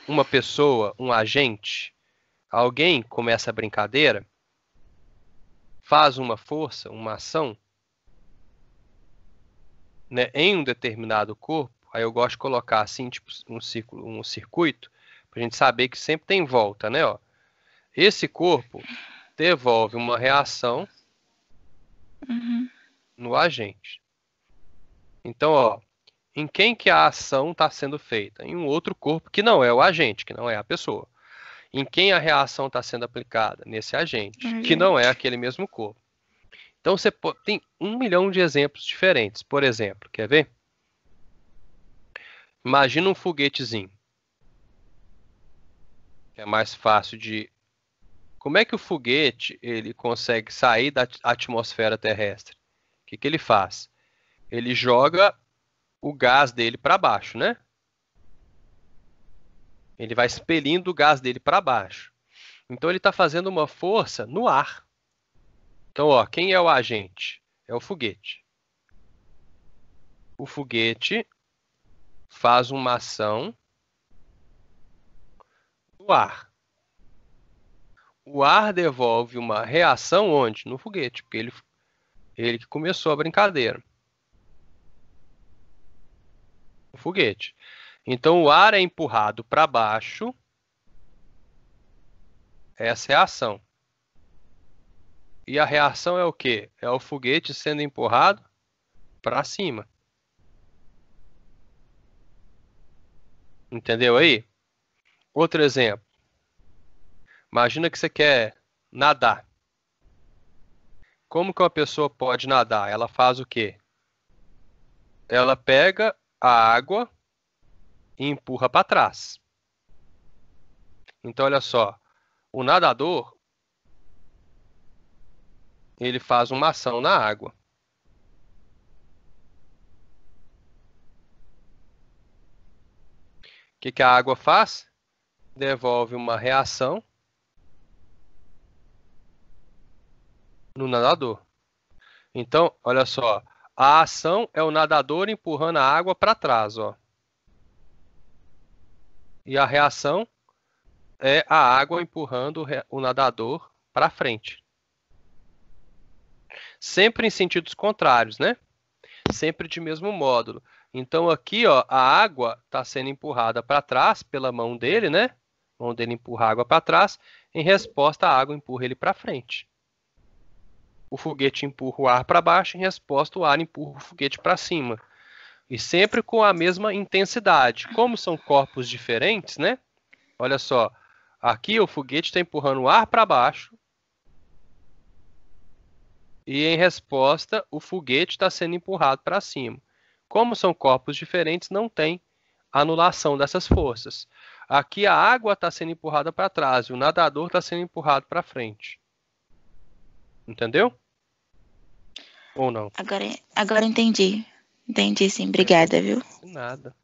S1: uma pessoa, um agente, alguém começa a brincadeira, faz uma força, uma ação, né, em um determinado corpo, aí eu gosto de colocar assim, tipo um circuito, para a gente saber que sempre tem volta, né? Ó. Esse corpo devolve uma reação no agente. Então, ó, em quem que a ação está sendo feita? Em um outro corpo que não é o agente, que não é a pessoa. Em quem a reação está sendo aplicada? Nesse agente, que não é aquele mesmo corpo. Então, você tem 1 milhão de exemplos diferentes. Por exemplo, quer ver? Imagina um foguetezinho. Que é mais fácil de... Como é que o foguete ele consegue sair da atmosfera terrestre? O que ele faz? Ele joga o gás dele para baixo, né? Ele vai expelindo o gás dele para baixo. Então, ele está fazendo uma força no ar. Então, ó, quem é o agente? É o foguete. O foguete faz uma ação no ar. O ar devolve uma reação onde? No foguete, porque ele que começou a brincadeira. O foguete. Então, o ar é empurrado para baixo. Essa é a ação. E a reação é o quê? É o foguete sendo empurrado para cima. Entendeu aí? Outro exemplo. Imagina que você quer nadar. Como que uma pessoa pode nadar? Ela faz o quê? Ela pega a água e empurra para trás. Então, olha só. O nadador, ele faz uma ação na água. O que a água faz? Devolve uma reação no nadador. Então, olha só. A ação é o nadador empurrando a água para trás, ó. E a reação é a água empurrando o nadador para frente. Sempre em sentidos contrários, né? Sempre de mesmo módulo. Então aqui, ó, a água está sendo empurrada para trás pela mão dele, né? A mão dele empurra a água para trás. Em resposta, a água empurra ele para frente. O foguete empurra o ar para baixo. Em resposta, o ar empurra o foguete para cima. E sempre com a mesma intensidade. Como são corpos diferentes, né? Olha só. Aqui o foguete está empurrando o ar para baixo. E em resposta, o foguete está sendo empurrado para cima. Como são corpos diferentes, não tem anulação dessas forças. Aqui a água está sendo empurrada para trás e o nadador está sendo empurrado para frente. Entendeu? Ou não?
S2: Agora entendi. Entendi, sim. Obrigada, viu?
S1: De nada.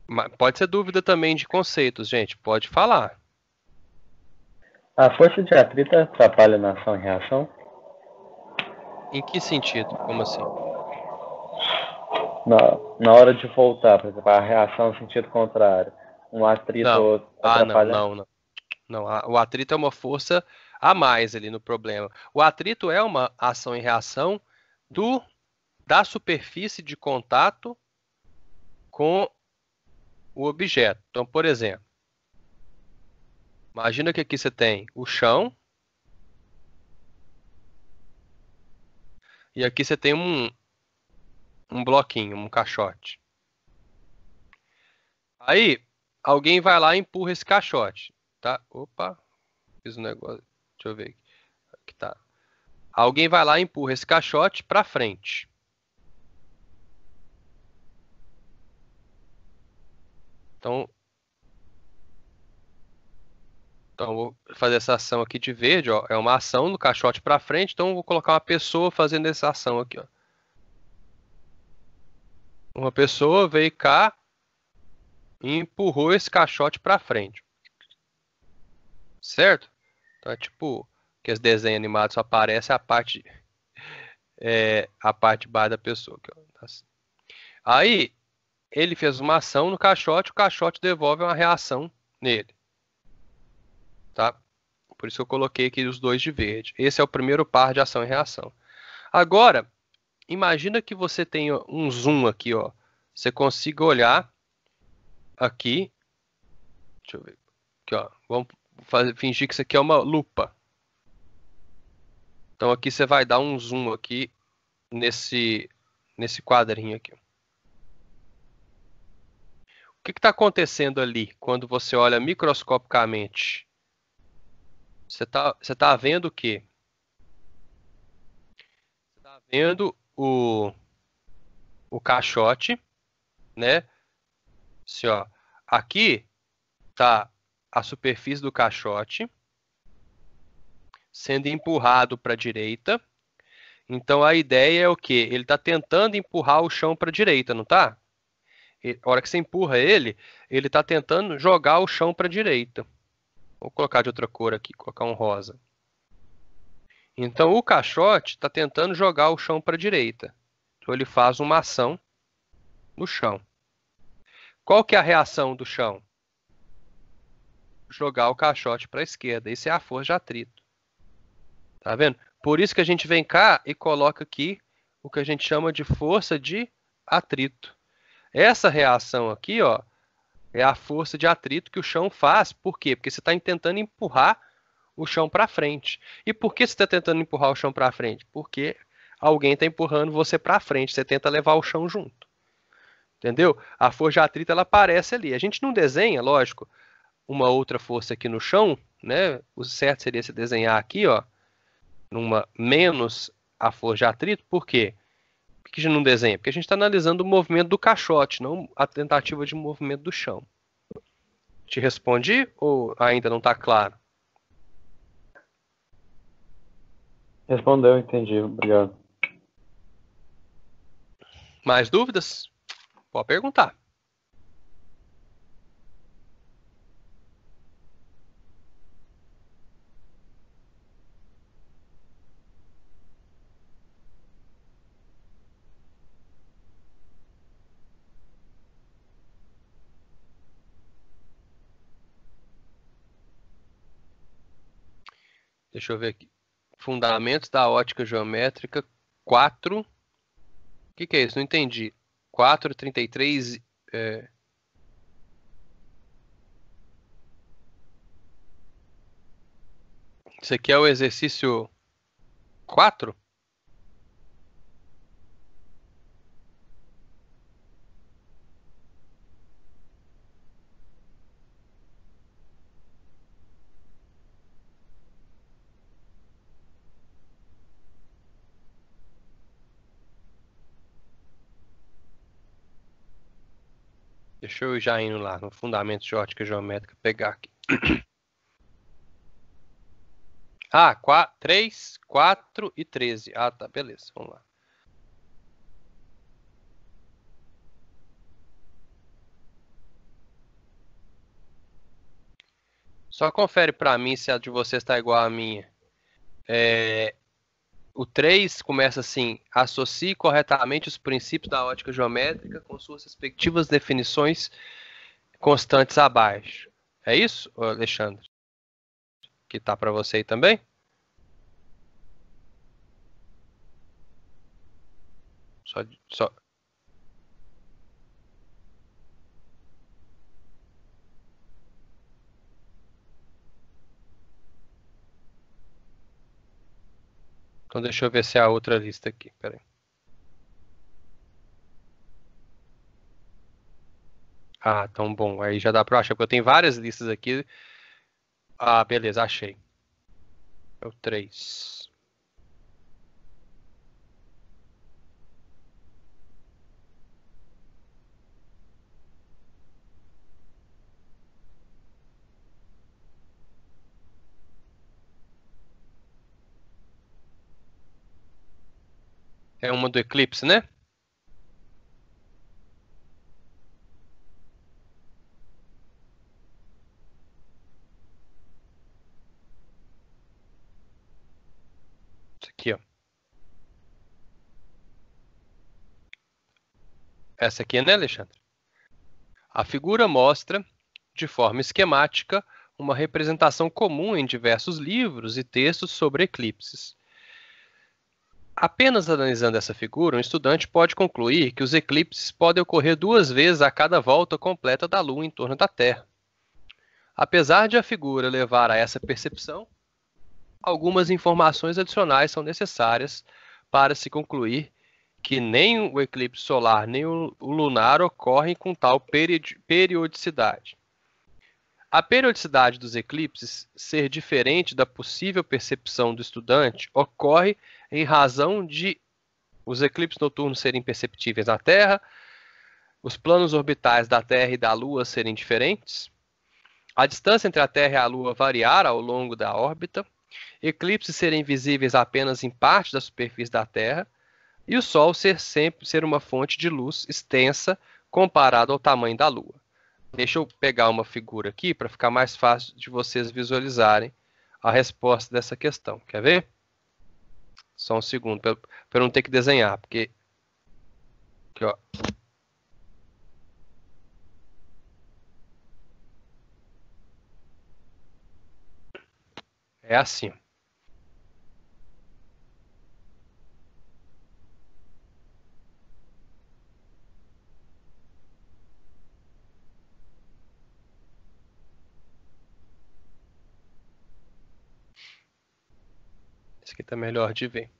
S1: Mas pode ser dúvida também de conceitos, gente. Pode falar.
S4: A força de atrito atrapalha na ação e reação?
S1: Em que sentido? Como assim?
S4: Na hora de voltar, por exemplo, a reação no sentido contrário. Um atrito atrapalha?
S1: Não, o atrito é uma força a mais ali no problema. O atrito é uma ação e reação da superfície de contato com o objeto. Então, por exemplo, imagina que aqui você tem o chão e aqui você tem um bloquinho, um caixote. Aí, alguém vai lá e empurra esse caixote, tá? Opa, fiz um negócio, deixa eu ver aqui tá. Alguém vai lá e empurra esse caixote para frente. Então, vou fazer essa ação aqui de verde, ó. É uma ação do caixote para frente, então vou colocar uma pessoa fazendo essa ação aqui, ó. Uma pessoa veio cá e empurrou esse caixote para frente. Certo? Então é tipo que os desenhos animados só aparece a parte de baixo da pessoa. Aqui, ó. Aí ele fez uma ação no caixote, o caixote devolve uma reação nele. Tá? Por isso que eu coloquei aqui os dois de verde. Esse é o primeiro par de ação e reação. Agora, imagina que você tenha um zoom aqui, ó. Você consiga olhar aqui. Deixa eu ver. Aqui, ó. Vamos fingir que isso aqui é uma lupa. Então aqui você vai dar um zoom aqui nesse quadrinho aqui. O que está acontecendo ali quando você olha microscopicamente? Você tá vendo o quê? Você está vendo o caixote, né? Assim, ó. Aqui está a superfície do caixote sendo empurrado para a direita. Então a ideia é o quê? Ele está tentando empurrar o chão para a direita, não está? A hora que você empurra ele está tentando jogar o chão para a direita. Vou colocar de outra cor aqui, colocar um rosa. Então o caixote está tentando jogar o chão para a direita. Então ele faz uma ação no chão. Qual que é a reação do chão? Jogar o caixote para a esquerda. Isso é a força de atrito. Tá vendo? Por isso que a gente vem cá e coloca aqui o que a gente chama de força de atrito. Essa reação aqui, ó, é a força de atrito que o chão faz. Por quê? Porque você está tentando empurrar o chão para frente. E por que você está tentando empurrar o chão para frente? Porque alguém está empurrando você para frente. Você tenta levar o chão junto. Entendeu? A força de atrito ela aparece ali. A gente não desenha, lógico, uma outra força aqui no chão, né? O certo seria se desenhar aqui, ó, numa menos a força de atrito. Por quê? Por que a gente não desenha? Porque a gente está analisando o movimento do caixote, não a tentativa de movimento do chão. Te respondi ou ainda não está claro?
S4: Respondeu, entendi. Obrigado.
S1: Mais dúvidas? Pode perguntar. Deixa eu ver aqui. Fundamentos da ótica geométrica 4. O que é isso? Não entendi. 4,33. Isso aqui é o exercício 4? Deixa eu já indo lá no fundamento de ótica geométrica pegar aqui. Ah, 3, 4 e 13. Ah, tá, beleza. Vamos lá. Só confere para mim se a de vocês está igual à minha. O 3 começa assim: associe corretamente os princípios da ótica geométrica com suas respectivas definições constantes abaixo. É isso, Alexandre? Que tá para você aí também? Só. Então deixa eu ver se é a outra lista aqui. Pera aí. Ah, tão bom. Aí já dá para achar, porque eu tenho várias listas aqui. Ah, beleza, achei. É o 3. É uma do eclipse, né? Isso aqui, ó. Essa aqui, né, Alexandre? A figura mostra, de forma esquemática, uma representação comum em diversos livros e textos sobre eclipses. Apenas analisando essa figura, um estudante pode concluir que os eclipses podem ocorrer 2 vezes a cada volta completa da Lua em torno da Terra. Apesar de a figura levar a essa percepção, algumas informações adicionais são necessárias para se concluir que nem o eclipse solar nem o lunar ocorrem com tal periodicidade. A periodicidade dos eclipses ser diferente da possível percepção do estudante ocorre em razão de os eclipses noturnos serem perceptíveis na Terra, os planos orbitais da Terra e da Lua serem diferentes, a distância entre a Terra e a Lua variar ao longo da órbita, eclipses serem visíveis apenas em parte da superfície da Terra e o Sol ser uma fonte de luz extensa comparado ao tamanho da Lua. Deixa eu pegar uma figura aqui para ficar mais fácil de vocês visualizarem a resposta dessa questão. Quer ver? Só um segundo, para eu não ter que desenhar, porque... Aqui, ó. É assim. Esse aqui está melhor de ver.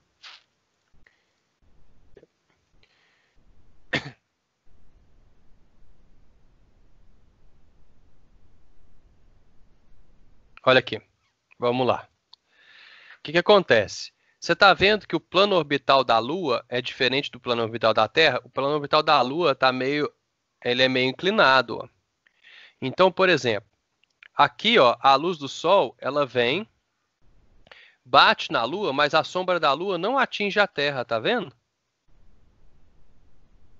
S1: Olha aqui. Vamos lá. O que acontece? Você está vendo que o plano orbital da Lua é diferente do plano orbital da Terra? O plano orbital da Lua ele é meio inclinado. Ó. Então, por exemplo, aqui, ó, a luz do Sol, ela vem, bate na Lua, mas a sombra da Lua não atinge a Terra, tá vendo?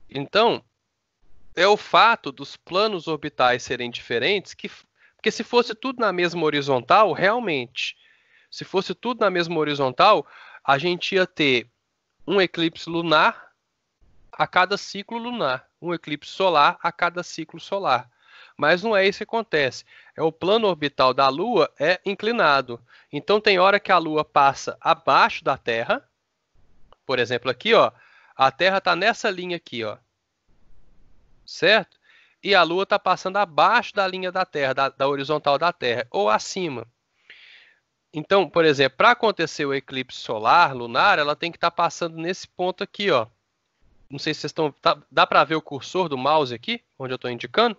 S1: Então, é o fato dos planos orbitais serem diferentes porque se fosse tudo na mesma horizontal, realmente, se fosse tudo na mesma horizontal, a gente ia ter um eclipse lunar a cada ciclo lunar, um eclipse solar a cada ciclo solar. Mas não é isso que acontece. O plano orbital da Lua é inclinado. Então tem hora que a Lua passa abaixo da Terra. Por exemplo, aqui, ó, a Terra está nessa linha aqui, ó, certo? E a Lua está passando abaixo da linha da Terra, da horizontal da Terra, ou acima. Então, por exemplo, para acontecer o eclipse solar, lunar, ela tem que estar passando nesse ponto aqui, ó. Não sei se vocês estão... dá para ver o cursor do mouse aqui, onde eu estou indicando?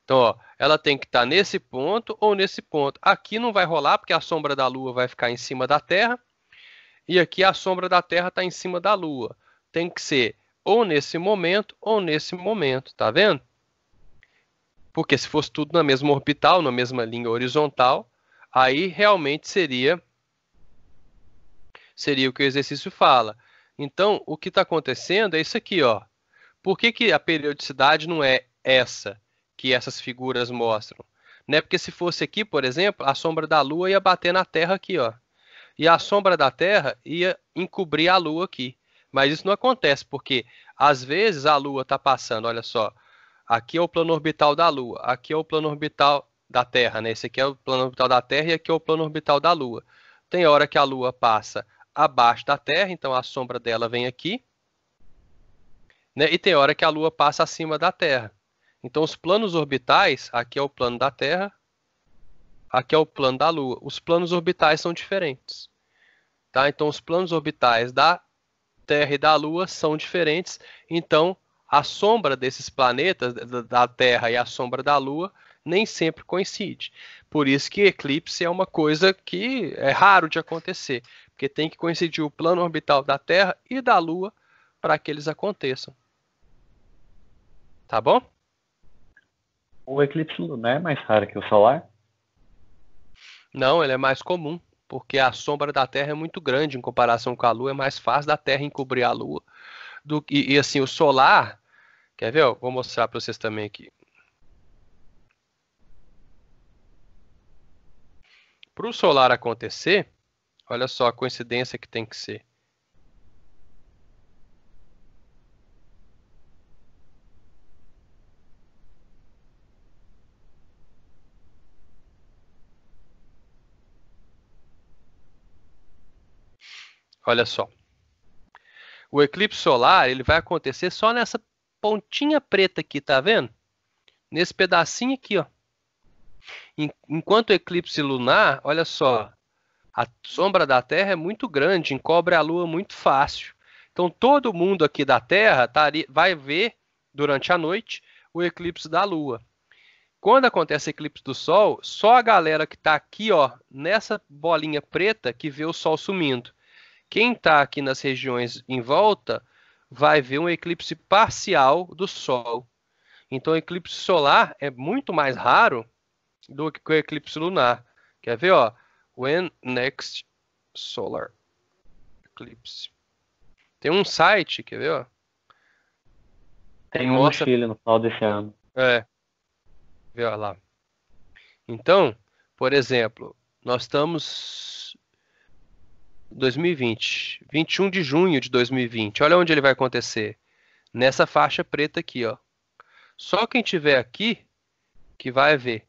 S1: Então, ó, ela tem que estar nesse ponto ou nesse ponto. Aqui não vai rolar, porque a sombra da Lua vai ficar em cima da Terra. E aqui a sombra da Terra está em cima da Lua. Tem que ser ou nesse momento, tá vendo? Porque se fosse tudo na mesma orbital, na mesma linha horizontal, aí realmente seria o que o exercício fala. Então, o que está acontecendo é isso aqui, ó. Por que a periodicidade não é essa que essas figuras mostram? Né? Porque se fosse aqui, por exemplo, a sombra da Lua ia bater na Terra aqui, ó. E a sombra da Terra ia encobrir a Lua aqui. Mas isso não acontece, porque às vezes a Lua está passando, olha só, aqui é o plano orbital da Lua, aqui é o plano orbital da Terra, né? Esse aqui é o plano orbital da Terra e aqui é o plano orbital da Lua. Tem hora que a Lua passa abaixo da Terra, então a sombra dela vem aqui, né? E tem hora que a Lua passa acima da Terra. Então os planos orbitais, aqui é o plano da Terra, aqui é o plano da Lua. Os planos orbitais são diferentes. Tá? Então os planos orbitais da Terra e da Lua são diferentes. Então a sombra desses planetas, da Terra e a sombra da Lua, nem sempre coincide. Por isso que eclipse é uma coisa que é raro de acontecer, porque tem que coincidir o plano orbital da Terra e da Lua para que eles aconteçam. Tá bom?
S4: O eclipse lunar é mais raro que o solar?
S1: Não, ele é mais comum, porque a sombra da Terra é muito grande em comparação com a Lua. É mais fácil da Terra encobrir a Lua. E assim, o solar... Quer ver? Vou mostrar para vocês também aqui. Para o solar acontecer, olha só a coincidência que tem que ser. Olha só. O eclipse solar, ele vai acontecer só nessa pontinha preta aqui, tá vendo? Nesse pedacinho aqui, ó. Enquanto o eclipse lunar, olha só, a sombra da Terra é muito grande, encobre a Lua muito fácil. Então todo mundo aqui da Terra vai ver durante a noite o eclipse da Lua. Quando acontece eclipse do Sol, só a galera que está aqui, ó, nessa bolinha preta, que vê o Sol sumindo. Quem está aqui nas regiões em volta vai ver um eclipse parcial do Sol. Então o eclipse solar é muito mais raro do que o eclipse lunar. Quer ver, ó? When next solar eclipse. Tem um site, quer ver, ó?
S4: Tem um no Chile no final desse ano.
S1: É. Vê lá. Então, por exemplo, nós estamos em 2020, 21 de junho de 2020. Olha onde ele vai acontecer. Nessa faixa preta aqui, ó. Só quem tiver aqui que vai ver.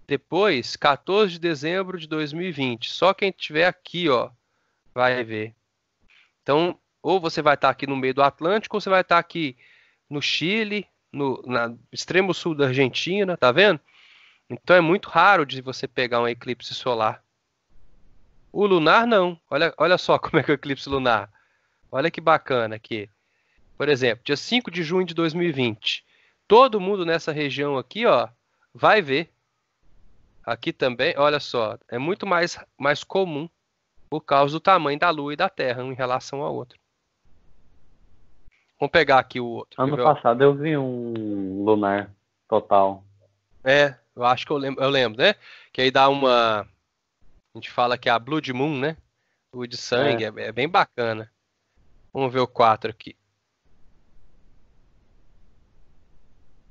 S1: Depois, 14 de dezembro de 2020. Só quem tiver aqui, ó, vai ver. Então, ou você vai estar aqui no meio do Atlântico, ou você vai estar aqui no Chile, no extremo sul da Argentina, tá vendo? Então é muito raro de você pegar um eclipse solar. O lunar não. Olha só como é que é o eclipse lunar. Olha que bacana aqui. Por exemplo, dia 5 de junho de 2020. Todo mundo nessa região aqui, ó, vai ver. Aqui também, olha só, é muito mais comum por causa do tamanho da Lua e da Terra em relação ao outro. Vamos pegar aqui o outro.
S4: Ano passado eu vi um lunar total.
S1: É, eu acho que eu lembro, né? Que aí dá uma... A gente fala que é a Blood Moon, né? Lua de sangue, é bem bacana. Vamos ver o 4 aqui.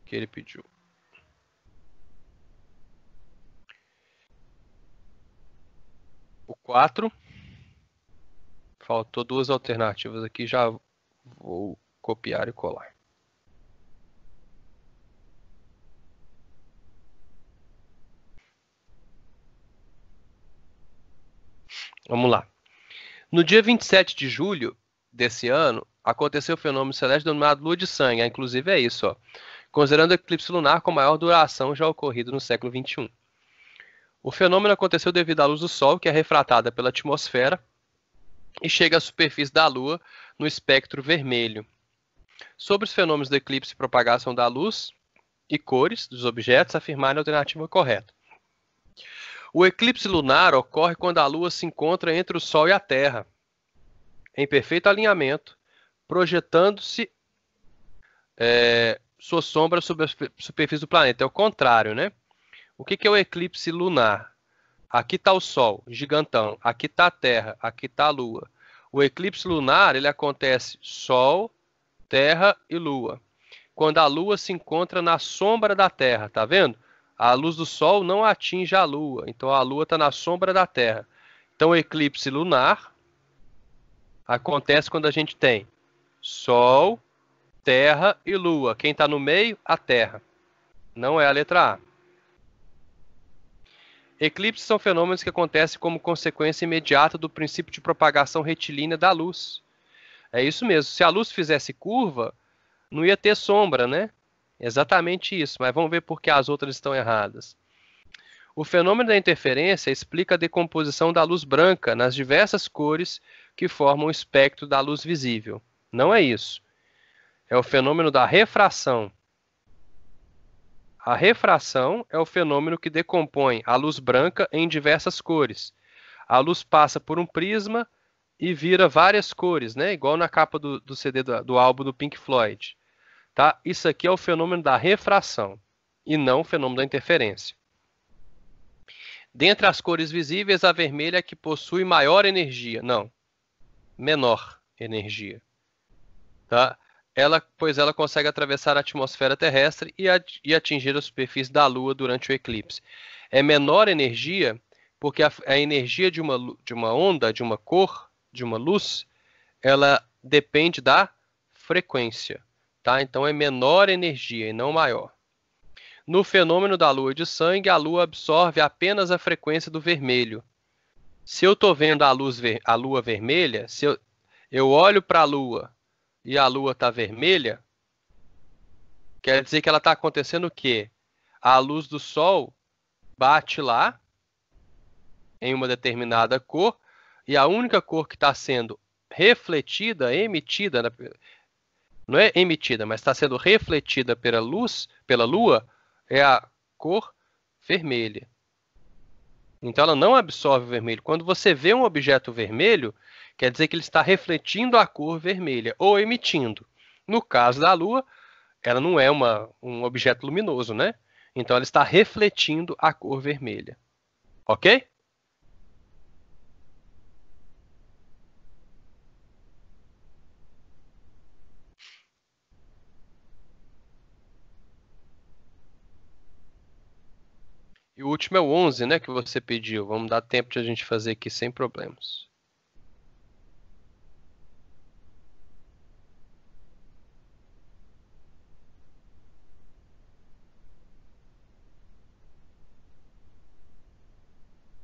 S1: Que ele pediu. O 4. Faltou duas alternativas aqui, já vou copiar e colar. Vamos lá. No dia 27 de julho desse ano, aconteceu o fenômeno celeste denominado lua de sangue. Inclusive é isso, ó. Considerando o eclipse lunar com maior duração já ocorrido no século XXI. O fenômeno aconteceu devido à luz do Sol, que é refratada pela atmosfera e chega à superfície da Lua no espectro vermelho. Sobre os fenômenos do eclipse e propagação da luz e cores dos objetos, afirmar a alternativa correta. O eclipse lunar ocorre quando a Lua se encontra entre o Sol e a Terra, em perfeito alinhamento, projetando-se sua sombra sobre a superfície do planeta. É o contrário, né? O que é o eclipse lunar? Aqui está o Sol, gigantão. Aqui está a Terra, aqui está a Lua. O eclipse lunar, ele acontece Sol, Terra e Lua. Quando a Lua se encontra na sombra da Terra, tá vendo? A luz do Sol não atinge a Lua, então a Lua está na sombra da Terra. Então o eclipse lunar acontece quando a gente tem Sol, Terra e Lua. Quem está no meio? A Terra. Não é a letra A. Eclipses são fenômenos que acontecem como consequência imediata do princípio de propagação retilínea da luz. É isso mesmo. Se a luz fizesse curva, não ia ter sombra, né? Exatamente isso. Mas vamos ver por que as outras estão erradas. O fenômeno da interferência explica a decomposição da luz branca nas diversas cores que formam o espectro da luz visível. Não é isso. É o fenômeno da refração. A refração é o fenômeno que decompõe a luz branca em diversas cores. A luz passa por um prisma e vira várias cores, né? Igual na capa do CD do álbum do Pink Floyd. Tá? Isso aqui é o fenômeno da refração e não o fenômeno da interferência. Dentre as cores visíveis, a vermelha é que possui maior energia. Não, menor energia. Tá? Pois ela consegue atravessar a atmosfera terrestre e atingir a superfície da Lua durante o eclipse. É menor energia porque a energia de uma onda, de uma cor, de uma luz, ela depende da frequência. Tá? Então é menor energia e não maior. No fenômeno da lua de sangue, a Lua absorve apenas a frequência do vermelho. Se eu estou vendo a Lua vermelha, se eu olho para a Lua e a Lua está vermelha, quer dizer que ela está acontecendo o quê? A luz do Sol bate lá, em uma determinada cor, e a única cor que está sendo refletida, emitida, não é emitida, mas está sendo refletida pela Lua, é a cor vermelha. Então ela não absorve o vermelho. Quando você vê um objeto vermelho, quer dizer que ele está refletindo a cor vermelha, ou emitindo. No caso da Lua, ela não é um objeto luminoso, né? Então ela está refletindo a cor vermelha. Ok? E o último é o 11, né, que você pediu. Vamos dar tempo de a gente fazer aqui sem problemas.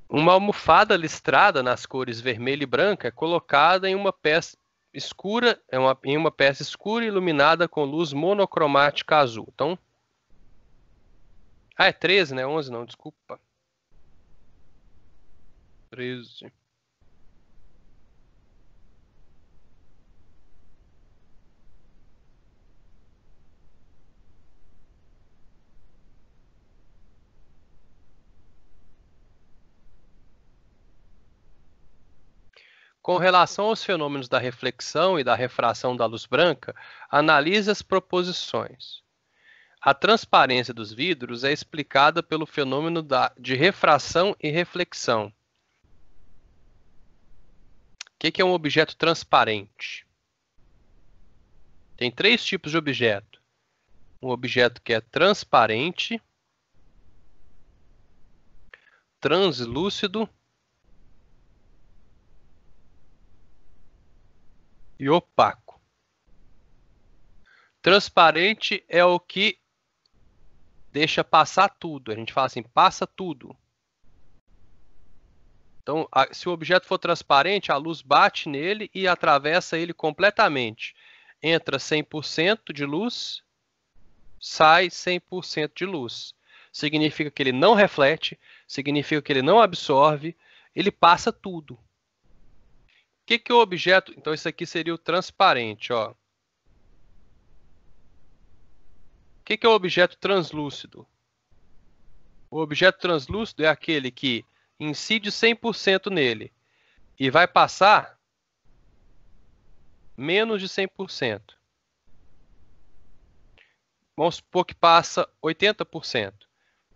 S1: Uma almofada listrada nas cores vermelho e branca é colocada em uma peça escura, em uma peça escura iluminada com luz monocromática azul. Então, é 13, né? 11 não, desculpa. 13. Com relação aos fenômenos da reflexão e da refração da luz branca, analise as proposições. A transparência dos vidros é explicada pelo fenômeno de refração e reflexão. O que é um objeto transparente? Tem 3 tipos de objeto. Um objeto que é transparente, translúcido e opaco. Transparente é o que deixa passar tudo. A gente fala assim, passa tudo. Então, se o objeto for transparente, a luz bate nele e atravessa ele completamente. Entra 100% de luz, sai 100% de luz. Significa que ele não reflete, significa que ele não absorve, ele passa tudo. O que é o objeto? Então, isso aqui seria o transparente, ó. O que é o objeto translúcido? O objeto translúcido é aquele que incide 100% nele e vai passar menos de 100%. Vamos supor que passa 80%.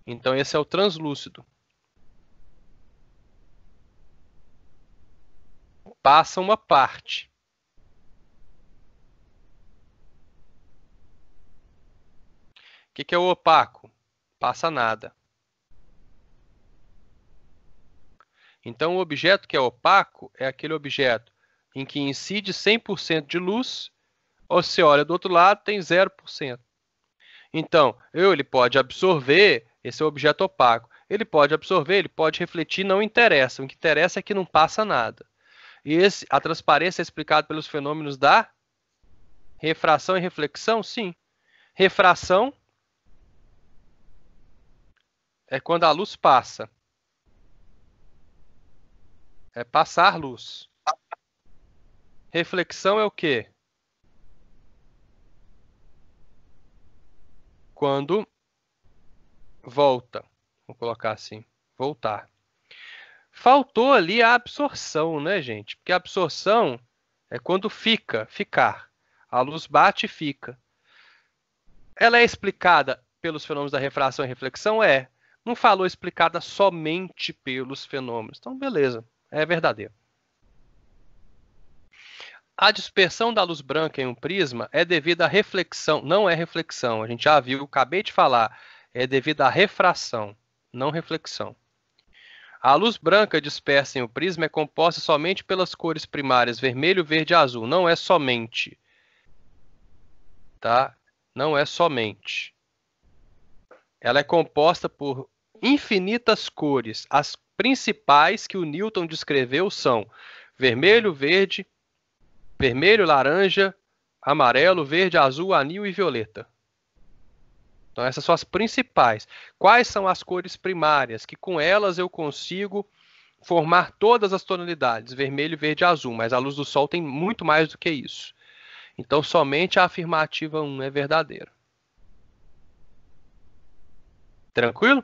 S1: Então, esse é o translúcido. Passa uma parte. O que é o opaco? Passa nada. Então, o objeto que é opaco é aquele objeto em que incide 100% de luz, ou você olha do outro lado, tem 0%. Então, ele pode absorver, esse é o objeto opaco. Ele pode absorver, ele pode refletir, não interessa. O que interessa é que não passa nada. E a transparência é explicada pelos fenômenos da refração e reflexão? Sim. Refração é quando a luz passa. É passar luz. Reflexão é o quê? Quando volta. Vou colocar assim. Voltar. Faltou ali a absorção, né, gente? Porque a absorção é quando ficar. A luz bate e fica. Ela é explicada pelos fenômenos da refração e reflexão? É. Não falou explicada somente pelos fenômenos. Então, beleza. É verdadeiro. A dispersão da luz branca em um prisma é devida à reflexão. Não é reflexão. A gente já viu, acabei de falar. É devido à refração, não reflexão. A luz branca dispersa em um prisma é composta somente pelas cores primárias vermelho, verde e azul. Não é somente. Tá? Não é somente. Ela é composta por infinitas cores. As principais que o Newton descreveu são vermelho, verde, vermelho, laranja, amarelo, verde, azul, anil e violeta. Então, essas são as principais. Quais são as cores primárias? Que com elas eu consigo formar todas as tonalidades, vermelho, verde e azul. Mas a luz do sol tem muito mais do que isso. Então, somente a afirmativa 1 é verdadeira. Tranquilo?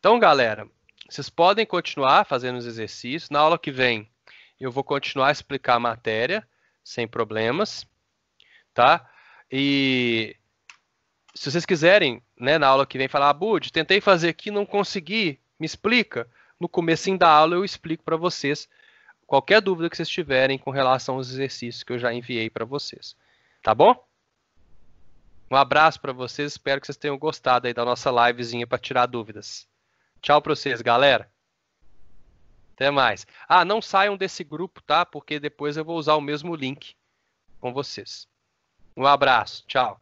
S1: Então, galera, vocês podem continuar fazendo os exercícios. Na aula que vem, eu vou continuar a explicar a matéria, sem problemas. Tá? E se vocês quiserem, né, na aula que vem, falar, Bud, tentei fazer aqui, não consegui, me explica. No comecinho da aula eu explico para vocês qualquer dúvida que vocês tiverem com relação aos exercícios que eu já enviei para vocês. Tá bom? Um abraço para vocês, espero que vocês tenham gostado aí da nossa livezinha para tirar dúvidas. Tchau para vocês, galera. Até mais. Ah, não saiam desse grupo, tá? Porque depois eu vou usar o mesmo link com vocês. Um abraço, tchau.